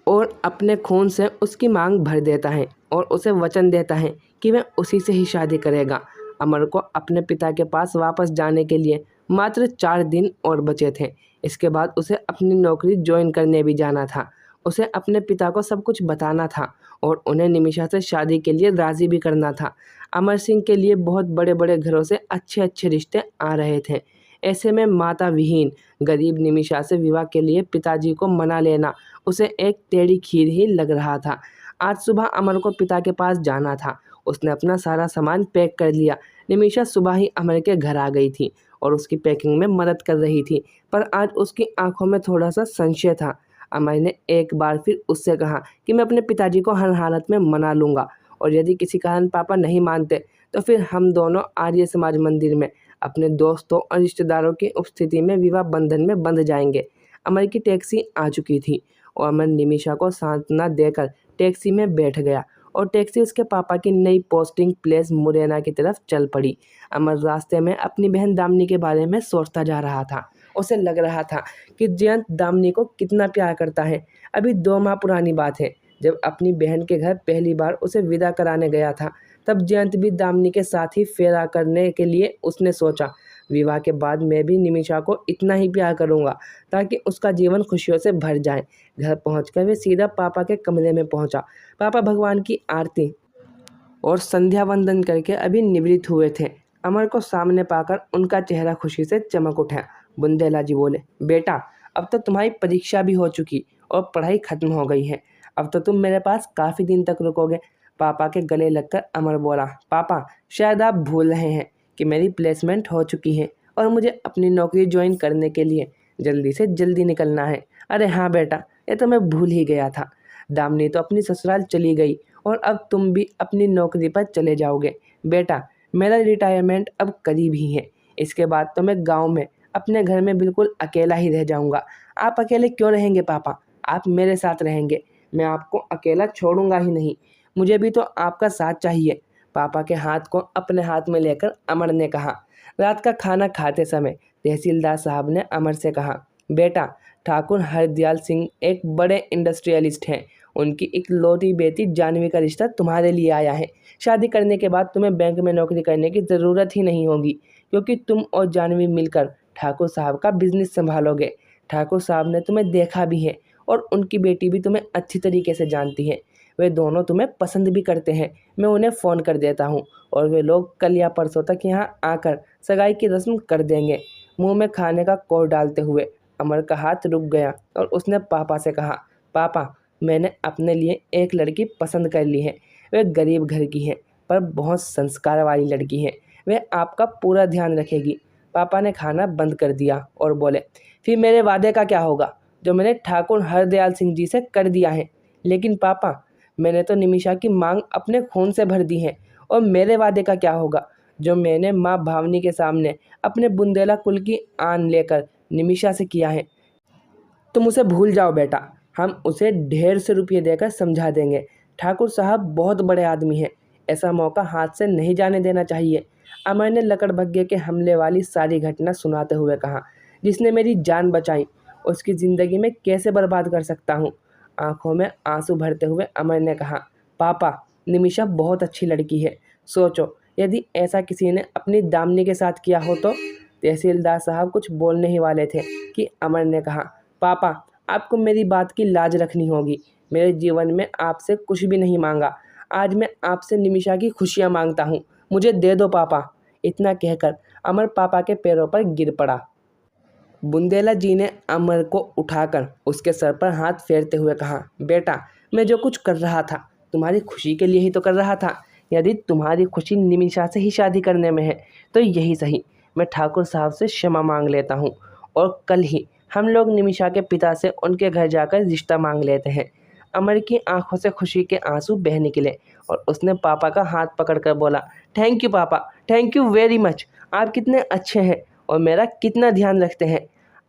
और अपने खून से उसकी मांग भर देता है और उसे वचन देता है कि वह उसी से ही शादी करेगा। अमर को अपने पिता के पास वापस जाने के लिए मात्र 4 दिन और बचे थे। इसके बाद उसे अपनी नौकरी ज्वाइन करने भी जाना था। उसे अपने पिता को सब कुछ बताना था और उन्हें निमिषा से शादी के लिए राज़ी भी करना था। अमर सिंह के लिए बहुत बड़े बड़े घरों से अच्छे अच्छे रिश्ते आ रहे थे। ऐसे में माता विहीन गरीब निमिषा से विवाह के लिए पिताजी को मना लेना उसे एक टेढ़ी खीर ही लग रहा था। आज सुबह अमर को पिता के पास जाना था। उसने अपना सारा सामान पैक कर लिया। निमिषा सुबह ही अमर के घर आ गई थी और उसकी पैकिंग में मदद कर रही थी, पर आज उसकी आंखों में थोड़ा सा संशय था। अमर ने एक बार फिर उससे कहा कि मैं अपने पिताजी को हर हालत में मना लूँगा और यदि किसी कारण पापा नहीं मानते तो फिर हम दोनों आर्य समाज मंदिर में अपने दोस्तों और रिश्तेदारों की उपस्थिति में विवाह बंधन में बंध जाएंगे। अमर की टैक्सी आ चुकी थी और अमर निमिषा को सांत्वना देकर टैक्सी में बैठ गया और टैक्सी उसके पापा की नई पोस्टिंग प्लेस मुरैना की तरफ चल पड़ी। अमर रास्ते में अपनी बहन दामिनी के बारे में सोचता जा रहा था। उसे लग रहा था कि जयंत दामिनी को कितना प्यार करता है। अभी 2 माह पुरानी बात है, जब अपनी बहन के घर पहली बार उसे विदा कराने गया था, तब जयंत भी दामिनी के साथ ही फेरा करने के लिए उसने सोचा, विवाह के बाद मैं भी निमिषा को इतना ही प्यार करूंगा ताकि उसका जीवन खुशियों से भर जाए। घर पहुंचकर वे सीधा पापा के कमरे में पहुंचा। पापा भगवान की आरती और संध्या वंदन करके अभी निवृत्त हुए थे। अमर को सामने पाकर उनका चेहरा खुशी से चमक उठा। बुंदेला जी बोले, बेटा अब तो तुम्हारी परीक्षा भी हो चुकी और पढ़ाई खत्म हो गई है। अब तो तुम मेरे पास काफ़ी दिन तक रुकोगे। पापा के गले लगकर अमर बोला, पापा शायद आप भूल रहे हैं कि मेरी प्लेसमेंट हो चुकी है और मुझे अपनी नौकरी ज्वाइन करने के लिए जल्दी से जल्दी निकलना है। अरे हाँ बेटा, ये तो मैं भूल ही गया था। दामिनी तो अपनी ससुराल चली गई और अब तुम भी अपनी नौकरी पर चले जाओगे। बेटा मेरा रिटायरमेंट अब करीब ही है। इसके बाद तो मैं गाँव में अपने घर में बिल्कुल अकेला ही रह जाऊँगा। आप अकेले क्यों रहेंगे पापा? आप मेरे साथ रहेंगे। मैं आपको अकेला छोड़ूंगा ही नहीं। मुझे भी तो आपका साथ चाहिए। पापा के हाथ को अपने हाथ में लेकर अमर ने कहा। रात का खाना खाते समय तहसीलदार साहब ने अमर से कहा, बेटा ठाकुर हरदयाल सिंह एक बड़े इंडस्ट्रियलिस्ट हैं। उनकी इकलौती बेटी जानवी का रिश्ता तुम्हारे लिए आया है। शादी करने के बाद तुम्हें बैंक में नौकरी करने की ज़रूरत ही नहीं होगी, क्योंकि तुम और जानवी मिलकर ठाकुर साहब का बिजनेस संभालोगे। ठाकुर साहब ने तुम्हें देखा भी है और उनकी बेटी भी तुम्हें अच्छी तरीके से जानती है। वे दोनों तुम्हें पसंद भी करते हैं। मैं उन्हें फ़ोन कर देता हूँ और वे लोग कल या परसों तक यहाँ आकर सगाई की रस्म कर देंगे। मुंह में खाने का कौर डालते हुए अमर का हाथ रुक गया और उसने पापा से कहा, पापा, मैंने अपने लिए एक लड़की पसंद कर ली है। वे गरीब घर की है पर बहुत संस्कार वाली लड़की है। वे आपका पूरा ध्यान रखेगी। पापा ने खाना बंद कर दिया और बोले, फिर मेरे वादे का क्या होगा जो मैंने ठाकुर हरदयाल सिंह जी से कर दिया है? लेकिन पापा, मैंने तो निमिषा की मांग अपने खून से भर दी है। और मेरे वादे का क्या होगा जो मैंने माँ भावनी के सामने अपने बुंदेला कुल की आन लेकर निमिषा से किया है? तुम उसे भूल जाओ बेटा, हम उसे ढेर से रुपये देकर समझा देंगे। ठाकुर साहब बहुत बड़े आदमी हैं, ऐसा मौका हाथ से नहीं जाने देना चाहिए। अमर ने लकड़बग्घे के हमले वाली सारी घटना सुनाते हुए कहा। जिसने मेरी जान बचाई उसकी ज़िंदगी में कैसे बर्बाद कर सकता हूँ? आंखों में आंसू भरते हुए अमर ने कहा, पापा, निमिषा बहुत अच्छी लड़की है। सोचो, यदि ऐसा किसी ने अपनी दामनी के साथ किया हो तो? तहसीलदार साहब कुछ बोलने ही वाले थे कि अमर ने कहा, पापा, आपको मेरी बात की लाज रखनी होगी। मेरे जीवन में आपसे कुछ भी नहीं मांगा। आज मैं आपसे निमिषा की खुशियाँ मांगता हूँ। मुझे दे दो पापा। इतना कहकर अमर पापा के पैरों पर गिर पड़ा। बुंदेला जी ने अमर को उठाकर उसके सर पर हाथ फेरते हुए कहा, बेटा, मैं जो कुछ कर रहा था तुम्हारी खुशी के लिए ही तो कर रहा था। यदि तुम्हारी खुशी निमिषा से ही शादी करने में है तो यही सही। मैं ठाकुर साहब से क्षमा मांग लेता हूँ और कल ही हम लोग निमिषा के पिता से उनके घर जाकर रिश्ता मांग लेते हैं। अमर की आंखों से खुशी के आंसू बह निकले और उसने पापा का हाथ पकड़कर बोला, थैंक यू पापा, थैंक यू वेरी मच। आप कितने अच्छे हैं और मेरा कितना ध्यान रखते हैं।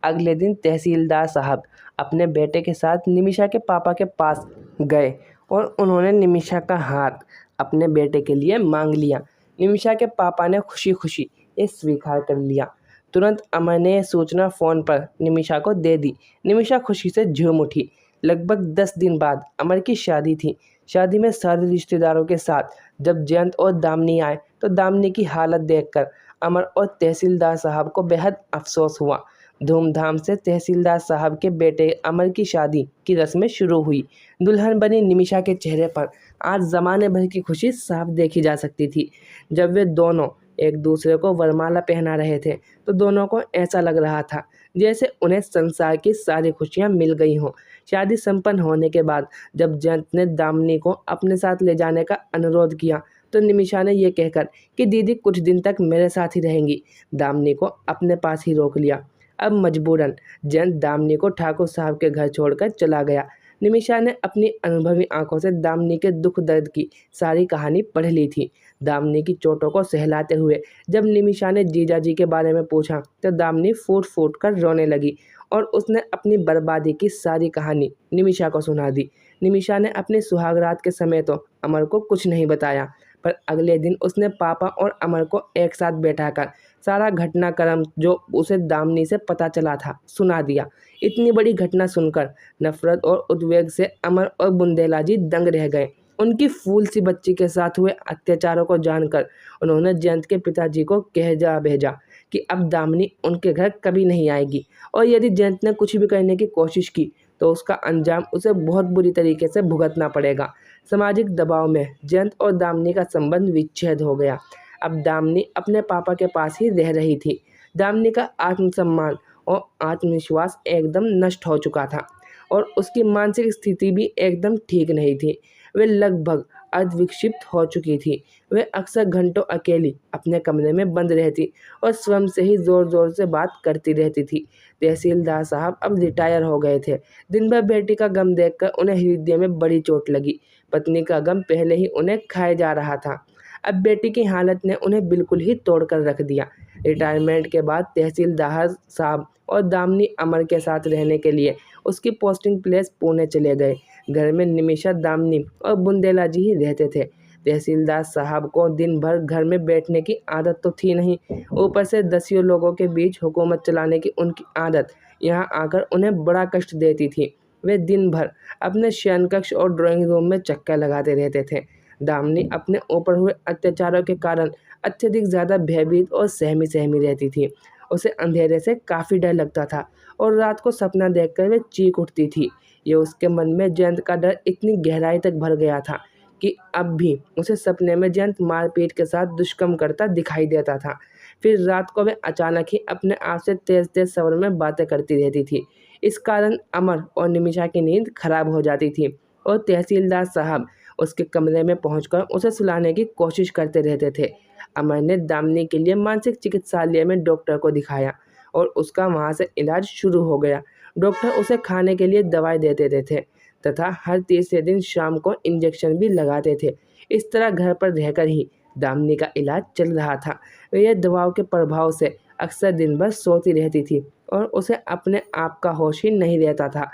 अगले दिन तहसीलदार साहब अपने बेटे के साथ निमिषा के पापा के पास गए और उन्होंने निमिषा का हाथ अपने बेटे के लिए मांग लिया। निमिषा के पापा ने खुशी खुशी ये स्वीकार कर लिया। तुरंत अमर ने यह सूचना फ़ोन पर निमिषा को दे दी। निमिषा खुशी से झूम उठी। लगभग 10 दिन बाद अमर की शादी थी। शादी में सारे रिश्तेदारों के साथ जब जयंत और दामिनी आए तो दामिनी की हालत देखकर अमर और तहसीलदार साहब को बेहद अफसोस हुआ। धूमधाम से तहसीलदार साहब के बेटे अमर की शादी की रस्में शुरू हुई। दुल्हन बनी निमिषा के चेहरे पर आज ज़माने भर की खुशी साफ देखी जा सकती थी। जब वे दोनों एक दूसरे को वरमाला पहना रहे थे तो दोनों को ऐसा लग रहा था जैसे उन्हें संसार की सारी खुशियां मिल गई हों। शादी संपन्न होने के बाद जब जयंत ने दामिनी को अपने साथ ले जाने का अनुरोध किया तो निमिषा ने यह कहकर कि दीदी कुछ दिन तक मेरे साथ ही रहेंगी, दामिनी को अपने पास ही रोक लिया। अब मजबूरन जयंत दामिनी को ठाकुर साहब के घर छोड़कर चला गया। निमिषा ने अपनी अनुभवी आंखों से दामिनी के दुख दर्द की सारी कहानी पढ़ ली थी। दामिनी की चोटों को सहलाते हुए जब निमिषा ने जीजाजी के बारे में पूछा तो दामिनी फूट फूट कर रोने लगी और उसने अपनी बर्बादी की सारी कहानी निमिषा को सुना दी। निमिषा ने अपने सुहागरात के समय तो अमर को कुछ नहीं बताया, पर अगले दिन उसने पापा और अमर को एक साथ बैठाकर सारा घटनाक्रम जो उसे दामिनी से पता चला था सुना दिया। इतनी बड़ी घटना सुनकर नफरत और उद्वेग से अमर और बुंदेला जी दंग रह गए। उनकी फूल सी बच्ची के साथ हुए अत्याचारों को जानकर उन्होंने जयंत के पिताजी को कह जा भेजा कि अब दामिनी उनके घर कभी नहीं आएगी और यदि जयंत ने कुछ भी करने की कोशिश की तो उसका अंजाम उसे बहुत बुरी तरीके से भुगतना पड़ेगा। सामाजिक दबाव में जयंत और दामिनी का संबंध विच्छेद हो गया। अब दामिनी अपने पापा के पास ही रह रही थी। दामिनी का आत्मसम्मान और आत्मविश्वास एकदम नष्ट हो चुका था और उसकी मानसिक स्थिति भी एकदम ठीक नहीं थी। वे लगभग अर्धविक्षिप्त हो चुकी थी। वे अक्सर घंटों अकेली अपने कमरे में बंद रहती और स्वयं से ही ज़ोर ज़ोर से बात करती रहती थी। तहसीलदार साहब अब रिटायर हो गए थे। दिन भर बेटी का गम देखकर उन्हें हृदय में बड़ी चोट लगी। पत्नी का गम पहले ही उन्हें खाए जा रहा था, अब बेटी की हालत ने उन्हें बिल्कुल ही तोड़ कर रख दिया। रिटायरमेंट के बाद तहसीलदार साहब और दामिनी अमर के साथ रहने के लिए उसकी पोस्टिंग प्लेस पुणे चले गए। घर में निमिषा, दामिनी और बुंदेला जी ही रहते थे। तहसीलदार साहब को दिन भर घर में बैठने की आदत तो थी नहीं, ऊपर से दसियों लोगों के बीच हुकूमत चलाने की उनकी आदत यहाँ आकर उन्हें बड़ा कष्ट देती थी। वे दिन भर अपने शयन कक्ष और ड्राइंग रूम में चक्कर लगाते रहते थे। दामिनी अपने ऊपर हुए अत्याचारों के कारण अत्यधिक ज़्यादा भयभीत और सहमी सहमी रहती थी। उसे अंधेरे से काफ़ी डर लगता था और रात को सपना देखकर वह चीख उठती थी। ये उसके मन में जयंत का डर इतनी गहराई तक भर गया था कि अब भी उसे सपने में जयंत मारपीट के साथ दुष्कर्म करता दिखाई देता था। फिर रात को वह अचानक ही अपने आप से तेज तेज स्वर में बातें करती रहती थी। इस कारण अमर और निमिषा की नींद खराब हो जाती थी और तहसीलदार साहब उसके कमरे में पहुंचकर उसे सुलाने की कोशिश करते रहते थे। अमर ने दामिनी के लिए मानसिक चिकित्सालय में डॉक्टर को दिखाया और उसका वहां से इलाज शुरू हो गया। डॉक्टर उसे खाने के लिए दवाई देते थे तथा हर तीसरे दिन शाम को इंजेक्शन भी लगाते थे। इस तरह घर पर रहकर ही दामिनी का इलाज चल रहा था। यह दवाओं के प्रभाव से अक्सर दिन भर सोती रहती थी और उसे अपने आप का होश ही नहीं रहता था।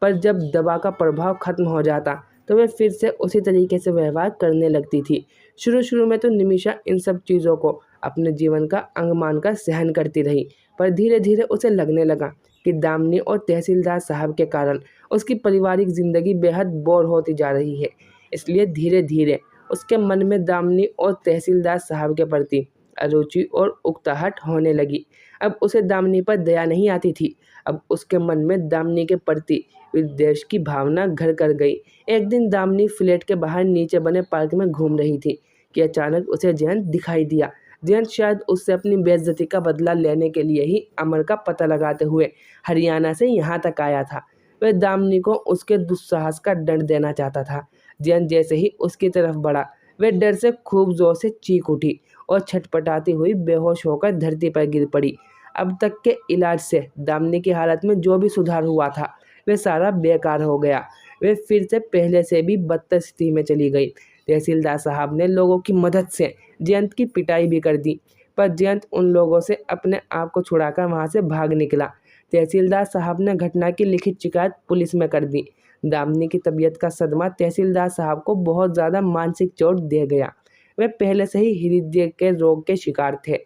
पर जब दवा का प्रभाव खत्म हो जाता तो वह फिर से उसी तरीके से व्यवहार करने लगती थी। शुरू शुरू में तो निमिषा इन सब चीज़ों को अपने जीवन का अंग मानकर सहन करती रही, पर धीरे धीरे उसे लगने लगा कि दामिनी और तहसीलदार साहब के कारण उसकी पारिवारिक जिंदगी बेहद बोर होती जा रही है। इसलिए धीरे धीरे उसके मन में दामिनी और तहसीलदार साहब के प्रति अरुचि और उकताहट होने लगी। अब उसे दामिनी पर दया नहीं आती थी। अब उसके मन में दामिनी के प्रति विद्वेष की भावना घर कर गई। एक दिन दामिनी फ्लैट के बाहर नीचे बने पार्क में घूम रही थी कि अचानक उसे जयंत दिखाई दिया। जयंत शायद उससे अपनी बेइज्जती का बदला लेने के लिए ही अमर का पता लगाते हुए हरियाणा से यहाँ तक आया था। वह दामिनी को उसके दुस्साहस का दंड देना चाहता था। जयंत जैसे ही उसकी तरफ बढ़ा, वह डर से खूब जोर से चीख उठी और छटपटाती हुई बेहोश होकर धरती पर गिर पड़ी। अब तक के इलाज से दामिनी की हालत में जो भी सुधार हुआ था वह सारा बेकार हो गया। वह फिर से पहले से भी बदतर स्थिति में चली गई। तहसीलदार साहब ने लोगों की मदद से जयंत की पिटाई भी कर दी, पर जयंत उन लोगों से अपने आप को छुड़ाकर वहां से भाग निकला। तहसीलदार साहब ने घटना की लिखित शिकायत पुलिस में कर दी। दामिनी की तबीयत का सदमा तहसीलदार साहब को बहुत ज़्यादा मानसिक चोट दे गया। वे पहले से ही हृदय के रोग के शिकार थे।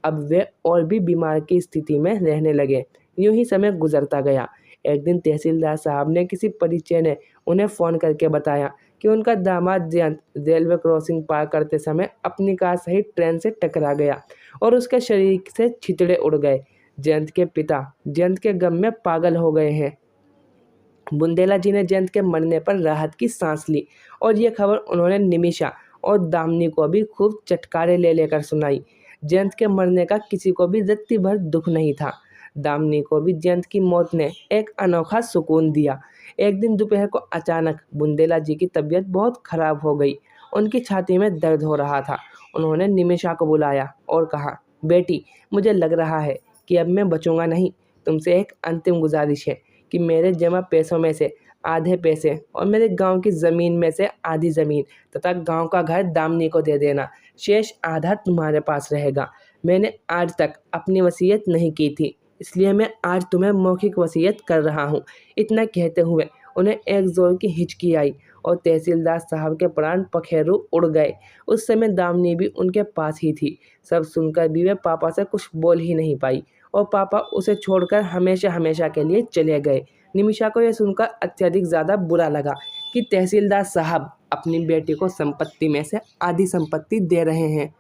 अब वे और भी बीमार की स्थिति में रहने लगे। यूं ही समय गुजरता गया। एक दिन तहसीलदार साहब ने किसी परिचय ने उन्हें फ़ोन करके बताया कि उनका दामाद जयंत रेलवे क्रॉसिंग पार करते समय अपनी कार सहित ट्रेन से टकरा गया और उसके शरीर से छितड़े उड़ गए। जयंत के पिता जयंत के गम में पागल हो गए हैं। बुंदेला जी ने जयंत के मरने पर राहत की सांस ली और ये खबर उन्होंने निमिषा और दामिनी को भी खूब चटकारे ले लेकर सुनाई। जयंत के मरने का किसी को भी रत्ती भर दुख नहीं था। दामिनी को भी जयंत की मौत ने एक अनोखा सुकून दिया। एक दिन दोपहर को अचानक बुंदेला जी की तबीयत बहुत खराब हो गई। उनकी छाती में दर्द हो रहा था। उन्होंने निमिषा को बुलाया और कहा, बेटी, मुझे लग रहा है कि अब मैं बचूंगा नहीं। तुमसे एक अंतिम गुजारिश है कि मेरे जमा पैसों में से आधे पैसे और मेरे गांव की ज़मीन में से आधी ज़मीन तथा गांव का घर दामिनी को दे देना। शेष आधा तुम्हारे पास रहेगा। मैंने आज तक अपनी वसीयत नहीं की थी, इसलिए मैं आज तुम्हें मौखिक वसीयत कर रहा हूँ। इतना कहते हुए उन्हें एक जोर की हिचकी आई और तहसीलदार साहब के प्राण पखेरु उड़ गए। उस समय दामिनी भी उनके पास ही थी। सब सुनकर भी वे पापा से कुछ बोल ही नहीं पाई और पापा उसे छोड़कर हमेशा हमेशा के लिए चले गए। निमिषा को यह सुनकर अत्यधिक ज़्यादा बुरा लगा कि तहसीलदार साहब अपनी बेटी को संपत्ति में से आधी संपत्ति दे रहे हैं।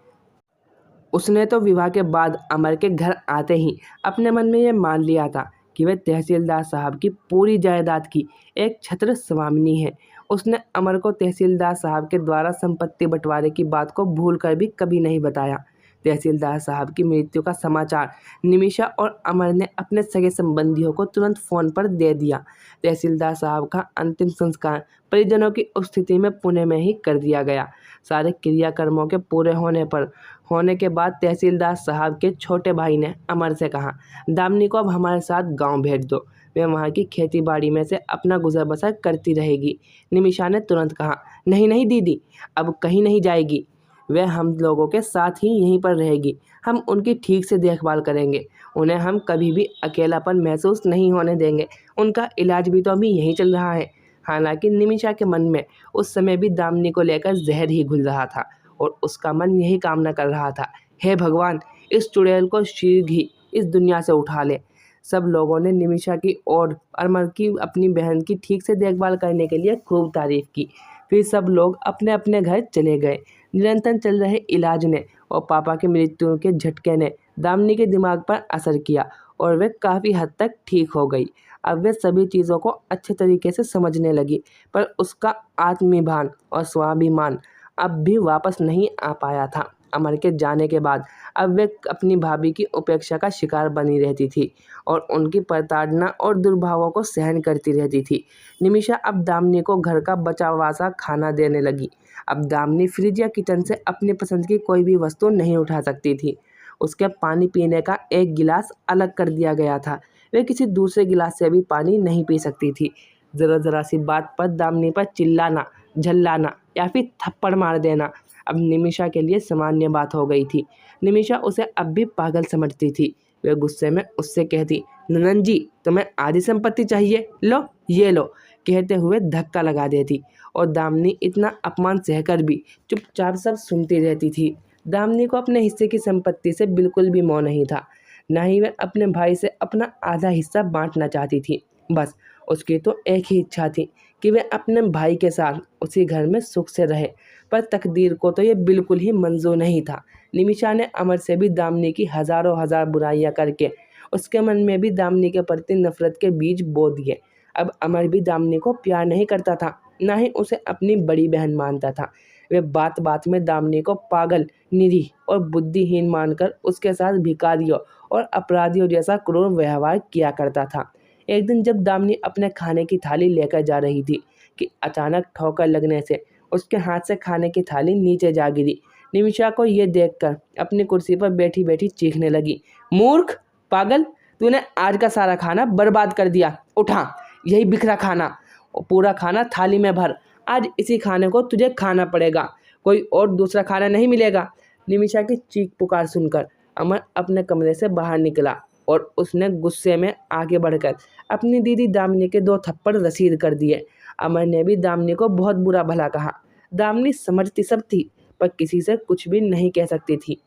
उसने तो विवाह के बाद अमर के घर आते ही अपने मन में यह मान लिया था कि वह तहसीलदार साहब की पूरी जायदाद की एक छत्र स्वामिनी है। उसने अमर को तहसीलदार साहब के द्वारा संपत्ति बंटवारे की बात को भूलकर भी कभी नहीं बताया। तहसीलदार साहब की मृत्यु का समाचार निमिषा और अमर ने अपने सगे संबंधियों को तुरंत फ़ोन पर दे दिया। तहसीलदार साहब का अंतिम संस्कार परिजनों की उपस्थिति में पुणे में ही कर दिया गया। सारे क्रियाकर्मों के पूरे होने के बाद तहसीलदार साहब के छोटे भाई ने अमर से कहा, दामिनी को अब हमारे साथ गांव भेज दो। वह वहाँ की खेती बाड़ी में से अपना गुजर बसर करती रहेगी। निमिषा ने तुरंत कहा, नहीं नहीं दीदी, अब कहीं नहीं जाएगी। वह हम लोगों के साथ ही यहीं पर रहेगी। हम उनकी ठीक से देखभाल करेंगे। उन्हें हम कभी भी अकेलापन महसूस नहीं होने देंगे। उनका इलाज भी तो अभी यहीं चल रहा है। हालांकि निमिषा के मन में उस समय भी दामिनी को लेकर जहर ही घुल रहा था और उसका मन यही कामना कर रहा था, हे भगवान, इस चुड़ैल को शीघ्र ही इस दुनिया से उठा ले। सब लोगों ने निमिषा की और अमर की अपनी बहन की ठीक से देखभाल करने के लिए खूब तारीफ की। फिर सब लोग अपने अपने घर चले गए। निरंतर चल रहे इलाज ने और पापा की मृत्यु के झटके ने दामिनी के दिमाग पर असर किया और वे काफ़ी हद तक ठीक हो गई। अब वे सभी चीज़ों को अच्छे तरीके से समझने लगी, पर उसका आत्माभिमान और स्वाभिमान अब भी वापस नहीं आ पाया था। अमर के जाने के बाद अब वे अपनी भाभी की उपेक्षा का शिकार बनी रहती थी और उनकी प्रताड़ना और दुर्भावों को सहन करती रहती थी। निमिषा अब दामिनी को घर का बचा हुआ सा खाना देने लगी। अब दामिनी फ्रिज या किचन से अपनी पसंद की कोई भी वस्तु नहीं उठा सकती थी। उसके पानी पीने का एक गिलास अलग कर दिया गया था। वे किसी दूसरे गिलास से भी पानी नहीं पी सकती थी। ज़रा सी बात पर दामिनी पर चिल्लाना, झल्लाना या फिर थप्पड़ मार देना अब निमिषा के लिए सामान्य बात हो गई थी। निमिषा उसे अब भी पागल समझती थी। वे गुस्से में उससे कहती, ननन जी तुम्हें आधी संपत्ति चाहिए, लो ये लो, कहते हुए धक्का लगा देती। और दामिनी इतना अपमान सहकर भी चुपचाप सब सुनती रहती थी। दामिनी को अपने हिस्से की संपत्ति से बिल्कुल भी मोह नहीं था, न ही वह अपने भाई से अपना आधा हिस्सा बांटना चाहती थी। बस उसकी तो एक ही इच्छा थी कि वह अपने भाई के साथ उसी घर में सुख से रहे, पर तकदीर को तो ये बिल्कुल ही मंजूर नहीं था। निमिषा ने अमर से भी दामिनी की हज़ारों हज़ार बुराइयां करके उसके मन में भी दामिनी के प्रति नफरत के बीज बो दिए। अब अमर भी दामिनी को प्यार नहीं करता था, ना ही उसे अपनी बड़ी बहन मानता था। वे बात बात में दामिनी को पागल, निरीह और बुद्धिहीन मानकर उसके साथ भिखारियों और अपराधियों जैसा क्रूर व्यवहार किया करता था। एक दिन जब दामिनी अपने खाने की थाली लेकर जा रही थी कि अचानक ठोकर लगने से उसके हाथ से खाने की थाली नीचे जा गिरी। निमिषा को यह देखकर अपनी कुर्सी पर बैठी बैठी चीखने लगी, मूर्ख, पागल, तूने आज का सारा खाना बर्बाद कर दिया। उठा, यही बिखरा खाना और पूरा खाना थाली में भर। आज इसी खाने को तुझे खाना पड़ेगा, कोई और दूसरा खाना नहीं मिलेगा। निमिषा की चीख पुकार सुनकर अमर अपने कमरे से बाहर निकला और उसने गुस्से में आगे बढ़कर अपनी दीदी दामिनी के 2 थप्पड़ रसीद कर दिए। अमर ने भी दामिनी को बहुत बुरा भला कहा। दामिनी समझती सब थी, पर किसी से कुछ भी नहीं कह सकती थी।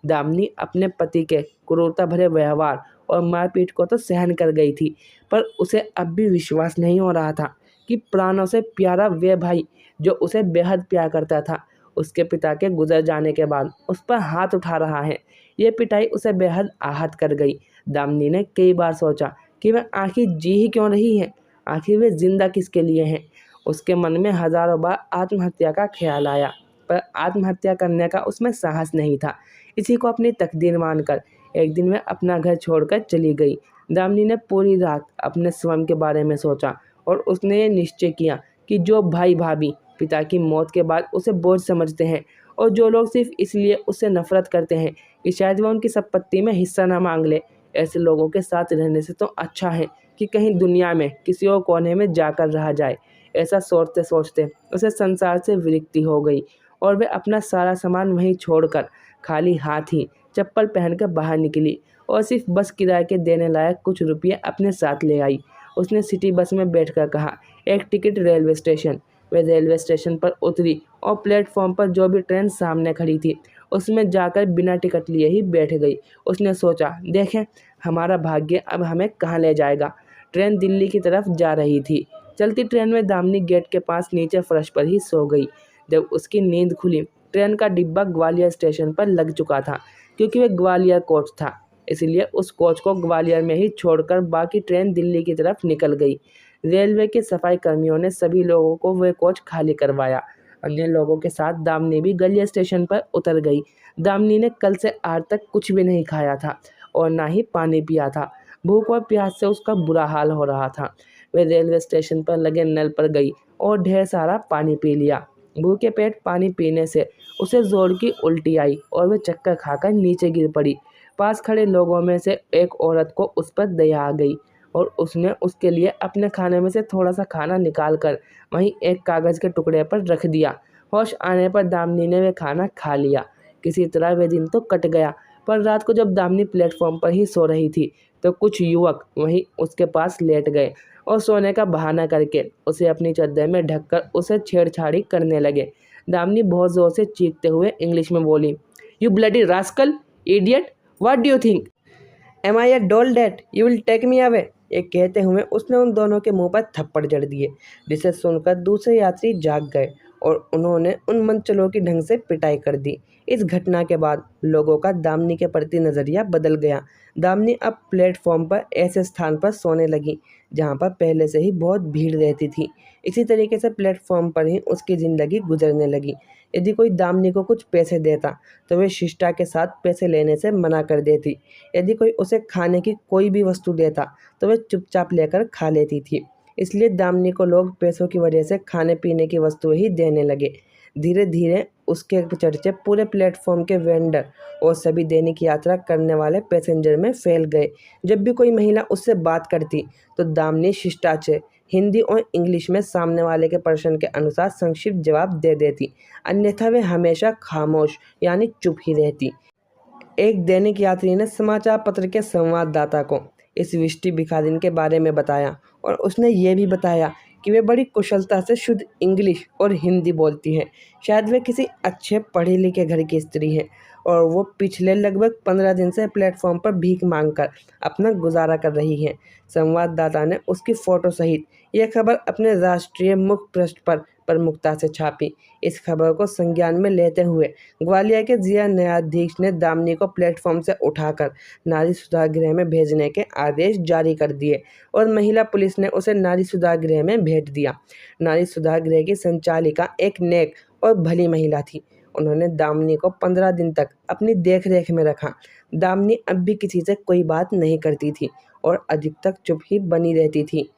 दामिनी अपने पति के क्रूरता भरे व्यवहार और मारपीट को तो सहन कर गई थी, पर उसे अब भी विश्वास नहीं हो रहा था कि प्राणों से प्यारा वे भाई जो उसे बेहद प्यार करता था, उसके पिता के गुजर जाने के बाद उस पर हाथ उठा रहा है। ये पिटाई उसे बेहद आहत कर गई। दामिनी ने कई बार सोचा कि वह आखिर जी ही क्यों रही है, आखिर वे जिंदा किसके लिए हैं। उसके मन में हजारों बार आत्महत्या का ख्याल आया, पर आत्महत्या करने का उसमें साहस नहीं था। इसी को अपनी तकदीर मानकर एक दिन वह अपना घर छोड़कर चली गई। दामिनी ने पूरी रात अपने स्वयं के बारे में सोचा और उसने ये निश्चय किया कि जो भाई भाभी पिता की मौत के बाद उसे बोझ समझते हैं और जो लोग सिर्फ इसलिए उससे नफरत करते हैं कि शायद वह उनकी संपत्ति में हिस्सा ना मांग ले, ऐसे लोगों के साथ रहने से तो अच्छा है कि कहीं दुनिया में किसी और कोने में जाकर रहा जाए। ऐसा सोचते सोचते उसे संसार से विरक्ति हो गई और वह अपना सारा सामान वहीं छोड़कर खाली हाथ ही चप्पल पहनकर बाहर निकली और सिर्फ बस किराए के देने लायक कुछ रुपये अपने साथ ले आई। उसने सिटी बस में बैठकर कहा, एक टिकट रेलवे स्टेशन। वह रेलवे स्टेशन पर उतरी और प्लेटफॉर्म पर जो भी ट्रेन सामने खड़ी थी उसमें जाकर बिना टिकट लिए ही बैठ गई। उसने सोचा, देखें हमारा भाग्य अब हमें कहाँ ले जाएगा। ट्रेन दिल्ली की तरफ जा रही थी। चलती ट्रेन में दामिनी गेट के पास नीचे फर्श पर ही सो गई। जब उसकी नींद खुली, ट्रेन का डिब्बा ग्वालियर स्टेशन पर लग चुका था। क्योंकि वह ग्वालियर कोच था, इसलिए उस कोच को ग्वालियर में ही छोड़कर बाकी ट्रेन दिल्ली की तरफ निकल गई। रेलवे के सफाई कर्मियों ने सभी लोगों को वह कोच खाली करवाया। अन्य लोगों के साथ दामिनी भी ग्वालियर स्टेशन पर उतर गई। दामिनी ने कल से आज तक कुछ भी नहीं खाया था और ना ही पानी पिया था। भूख और प्यास से उसका बुरा हाल हो रहा था। वह रेलवे स्टेशन पर लगे नल पर गई और ढेर सारा पानी पी लिया। भूखे पेट पानी पीने से उसे जोर की उल्टी आई और वह चक्कर खाकर नीचे गिर पड़ी। पास खड़े लोगों में से एक औरत को उस पर दया आ गई और उसने उसके लिए अपने खाने में से थोड़ा सा खाना निकाल कर वहीं एक कागज़ के टुकड़े पर रख दिया। होश आने पर दामिनी ने वह खाना खा लिया। किसी तरह वह दिन तो कट गया, पर रात को जब दामिनी प्लेटफॉर्म पर ही सो रही थी तो कुछ युवक वहीं उसके पास लेट गए और सोने का बहाना करके उसे अपनी चादर में ढककर उसे छेड़छाड़ी करने लगे। दामिनी बहुत ज़ोर से चीखते हुए इंग्लिश में बोली, you bloody rascal, idiot, what do you think? Am I a doll that you will take me away? ये कहते हुए उसने उन दोनों के मुंह पर थप्पड़ जड़ दिए, जिसे सुनकर दूसरे यात्री जाग गए और उन्होंने उन मनचलों की ढंग से पिटाई कर दी। इस घटना के बाद लोगों का दामिनी के प्रति नज़रिया बदल गया। दामिनी अब प्लेटफॉर्म पर ऐसे स्थान पर सोने लगी जहां पर पहले से ही बहुत भीड़ रहती थी। इसी तरीके से प्लेटफॉर्म पर ही उसकी ज़िंदगी गुजरने लगी। यदि कोई दामिनी को कुछ पैसे देता तो वे शिष्टा के साथ पैसे लेने से मना कर देती। यदि कोई उसे खाने की कोई भी वस्तु देता तो वे चुपचाप लेकर खा लेती थी। इसलिए दामिनी को लोग पैसों की वजह से खाने पीने की वस्तुएं ही देने लगे। धीरे धीरे उसके चर्चे पूरे प्लेटफॉर्म के वेंडर और सभी दैनिक यात्रा करने वाले पैसेंजर में फैल गए। जब भी कोई महिला उससे बात करती तो दामिनी शिष्टाचार हिंदी और इंग्लिश में सामने वाले के प्रश्न के अनुसार संक्षिप्त जवाब दे देती, अन्यथा वे हमेशा खामोश यानी चुप ही रहती। एक दैनिक यात्री ने समाचार पत्र के संवाददाता को इस विष्टि भिखारिन के बारे में बताया और उसने ये भी बताया कि वे बड़ी कुशलता से शुद्ध इंग्लिश और हिंदी बोलती हैं। शायद वे किसी अच्छे पढ़े लिखे घर की स्त्री हैं और वो पिछले लगभग 15 दिन से प्लेटफॉर्म पर भीख मांगकर अपना गुजारा कर रही हैं। संवाददाता ने उसकी फ़ोटो सहित यह खबर अपने राष्ट्रीय मुख्य पृष्ठ पर प्रमुखता से छापी। इस खबर को संज्ञान में लेते हुए ग्वालियर के जिला न्यायाधीश ने दामिनी को प्लेटफॉर्म से उठाकर नारी सुधार गृह में भेजने के आदेश जारी कर दिए और महिला पुलिस ने उसे नारी सुधार गृह में भेज दिया। नारी सुधार गृह की संचालिका एक नेक और भली महिला थी। उन्होंने दामिनी को 15 दिन तक अपनी देखरेख में रखा। दामिनी अब भी किसी से कोई बात नहीं करती थी और अधिक तक चुप ही बनी रहती थी।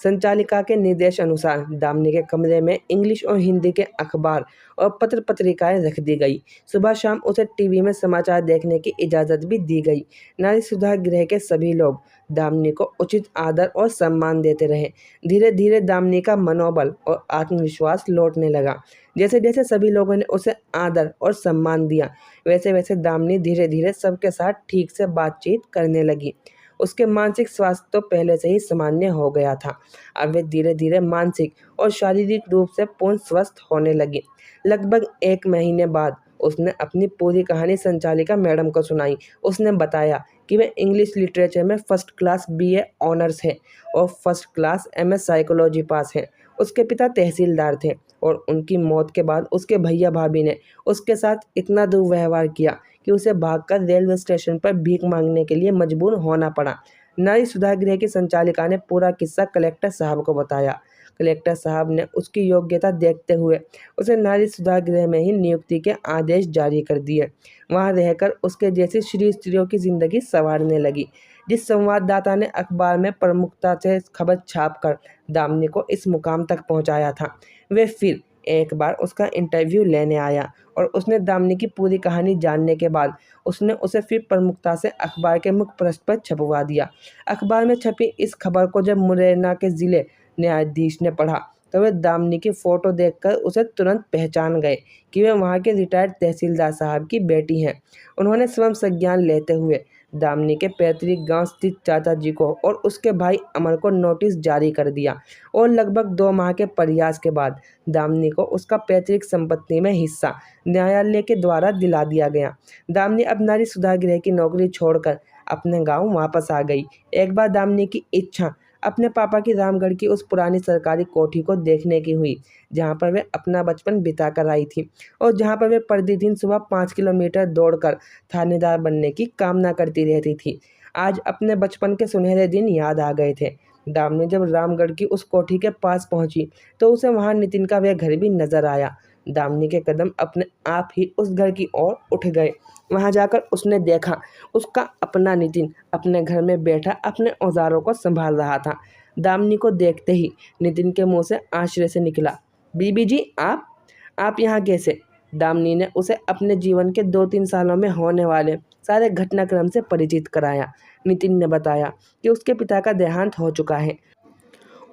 संचालिका के निर्देश अनुसार दामिनी के कमरे में इंग्लिश और हिंदी के अखबार और पत्र पत्रिकाएं रख दी गई। सुबह शाम उसे टीवी में समाचार देखने की इजाज़त भी दी गई। नारी सुधार गृह के सभी लोग दामिनी को उचित आदर और सम्मान देते रहे। धीरे धीरे दामिनी का मनोबल और आत्मविश्वास लौटने लगा। जैसे जैसे सभी लोगों ने उसे आदर और सम्मान दिया, वैसे वैसे दामिनी धीरे धीरे सबके साथ ठीक से बातचीत करने लगी। उसके मानसिक स्वास्थ्य तो पहले से ही सामान्य हो गया था। अब वे धीरे धीरे मानसिक और शारीरिक रूप से पूर्ण स्वस्थ होने लगी। लगभग 1 महीने बाद उसने अपनी पूरी कहानी संचालिका मैडम को सुनाई। उसने बताया कि वे इंग्लिश लिटरेचर में फर्स्ट क्लास BA ऑनर्स है और फर्स्ट क्लास MS साइकोलॉजी पास है। उसके पिता तहसीलदार थे और उनकी मौत के बाद उसके भैया भाभी ने उसके साथ इतना दुर्व्यवहार किया कि उसे भागकर रेलवे स्टेशन पर भीख मांगने के लिए मजबूर होना पड़ा। नारी सुधार गृह की संचालिका ने पूरा किस्सा कलेक्टर साहब को बताया। कलेक्टर साहब ने उसकी योग्यता देखते हुए उसे नारी सुधार गृह में ही नियुक्ति के आदेश जारी कर दिए। वहां रहकर उसके जैसी श्री स्त्रियों की जिंदगी संवारने लगी। जिस संवाददाता ने अखबार में प्रमुखता से खबर छापकर दामिनी को इस मुकाम तक पहुंचाया था, वे फिर एक बार उसका इंटरव्यू लेने आया और उसने दामिनी की पूरी कहानी जानने के बाद उसने उसे फिर प्रमुखता से अखबार के मुख्य पृष्ठ पर छपवा दिया। अखबार में छपी इस खबर को जब मुरैना के जिले न्यायाधीश ने पढ़ा तो वे दामिनी की फ़ोटो देखकर उसे तुरंत पहचान गए कि वे वहाँ के रिटायर्ड तहसीलदार साहब की बेटी हैं। उन्होंने स्वयं संज्ञान लेते हुए दामिनी के पैतृक गांव स्थित चाचा जी को और उसके भाई अमर को नोटिस जारी कर दिया और लगभग 2 माह के प्रयास के बाद दामिनी को उसका पैतृक संपत्ति में हिस्सा न्यायालय के द्वारा दिला दिया गया। दामिनी अब नारी सुधार गृह की नौकरी छोड़कर अपने गांव वापस आ गई। एक बार दामिनी की इच्छा अपने पापा की रामगढ़ की उस पुरानी सरकारी कोठी को देखने की हुई जहां पर वे अपना बचपन बिता कर आई थी और जहां पर वे प्रतिदिन सुबह 5 किलोमीटर दौड़कर थानेदार बनने की कामना करती रहती थी। आज अपने बचपन के सुनहरे दिन याद आ गए थे। दामिनी जब रामगढ़ की उस कोठी के पास पहुंची तो उसे वहां नितिन का वह घर भी नजर आया। दामिनी के कदम अपने आप ही उस घर की ओर उठ गए। वहां जाकर उसने देखा उसका अपना नितिन अपने घर में बैठा अपने औजारों को संभाल रहा था। दामिनी को देखते ही नितिन के मुंह से आश्चर्य से निकला, बीबी जी आप यहाँ कैसे? दामिनी ने उसे अपने जीवन के 2-3 सालों में होने वाले सारे घटनाक्रम से परिचित कराया। नितिन ने बताया कि उसके पिता का देहांत हो चुका है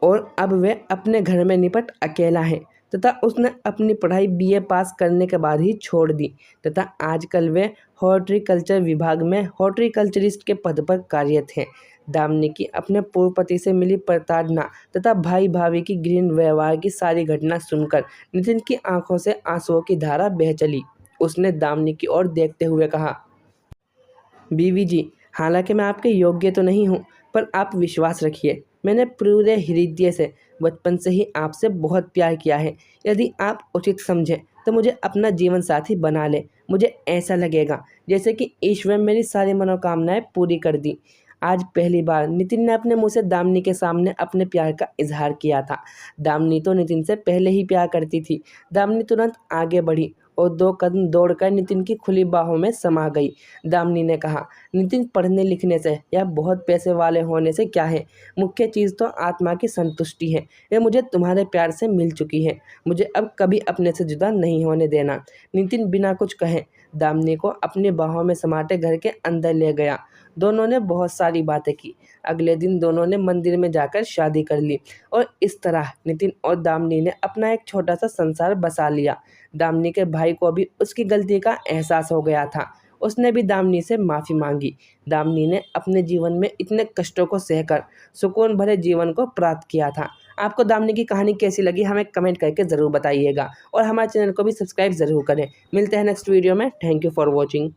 और अब वे अपने घर में निपट अकेला है तथा उसने अपनी पढ़ाई BA पास करने के बाद ही छोड़ दी तथा आजकल वे हॉर्टिकल्चर विभाग में हॉर्टिकल्चरिस्ट के पद पर कार्यरत हैं। दामिनी की अपने पूर्व पति से मिली प्रताड़ना तथा भाई भाभी की घृण व्यवहार की सारी घटना सुनकर नितिन की आंखों से आंसुओं की धारा बह चली। उसने दामिनी की ओर देखते हुए कहा, बीवी जी, हालांकि मैं आपके योग्य तो नहीं हूँ, पर आप विश्वास रखिए, मैंने पूरे हृदय से बचपन से ही आपसे बहुत प्यार किया है। यदि आप उचित समझें तो मुझे अपना जीवन साथी बना लें। मुझे ऐसा लगेगा जैसे कि ईश्वर मेरी सारी मनोकामनाएं पूरी कर दी। आज पहली बार नितिन ने अपने मुँह से दामिनी के सामने अपने प्यार का इज़हार किया था। दामिनी तो नितिन से पहले ही प्यार करती थी। दामिनी तुरंत आगे बढ़ी और 2 कदम दौड़कर नितिन की खुली बाहों में समा गई। दामिनी ने कहा, नितिन, पढ़ने लिखने से या बहुत पैसे वाले होने से क्या है, मुख्य चीज़ तो आत्मा की संतुष्टि है। यह मुझे तुम्हारे प्यार से मिल चुकी है। मुझे अब कभी अपने से जुदा नहीं होने देना। नितिन बिना कुछ कहे दामिनी को अपनी बाहों में समाटे घर के अंदर ले गया। दोनों ने बहुत सारी बातें की। अगले दिन दोनों ने मंदिर में जाकर शादी कर ली और इस तरह नितिन और दामिनी ने अपना एक छोटा सा संसार बसा लिया। दामिनी के भाई को भी उसकी गलती का एहसास हो गया था। उसने भी दामिनी से माफ़ी मांगी। दामिनी ने अपने जीवन में इतने कष्टों को सहकर सुकून भरे जीवन को प्राप्त किया था। आपको दामिनी की कहानी कैसी लगी हमें कमेंट करके ज़रूर बताइएगा और हमारे चैनल को भी सब्सक्राइब ज़रूर करें। मिलते हैं नेक्स्ट वीडियो में। Thank you for watching.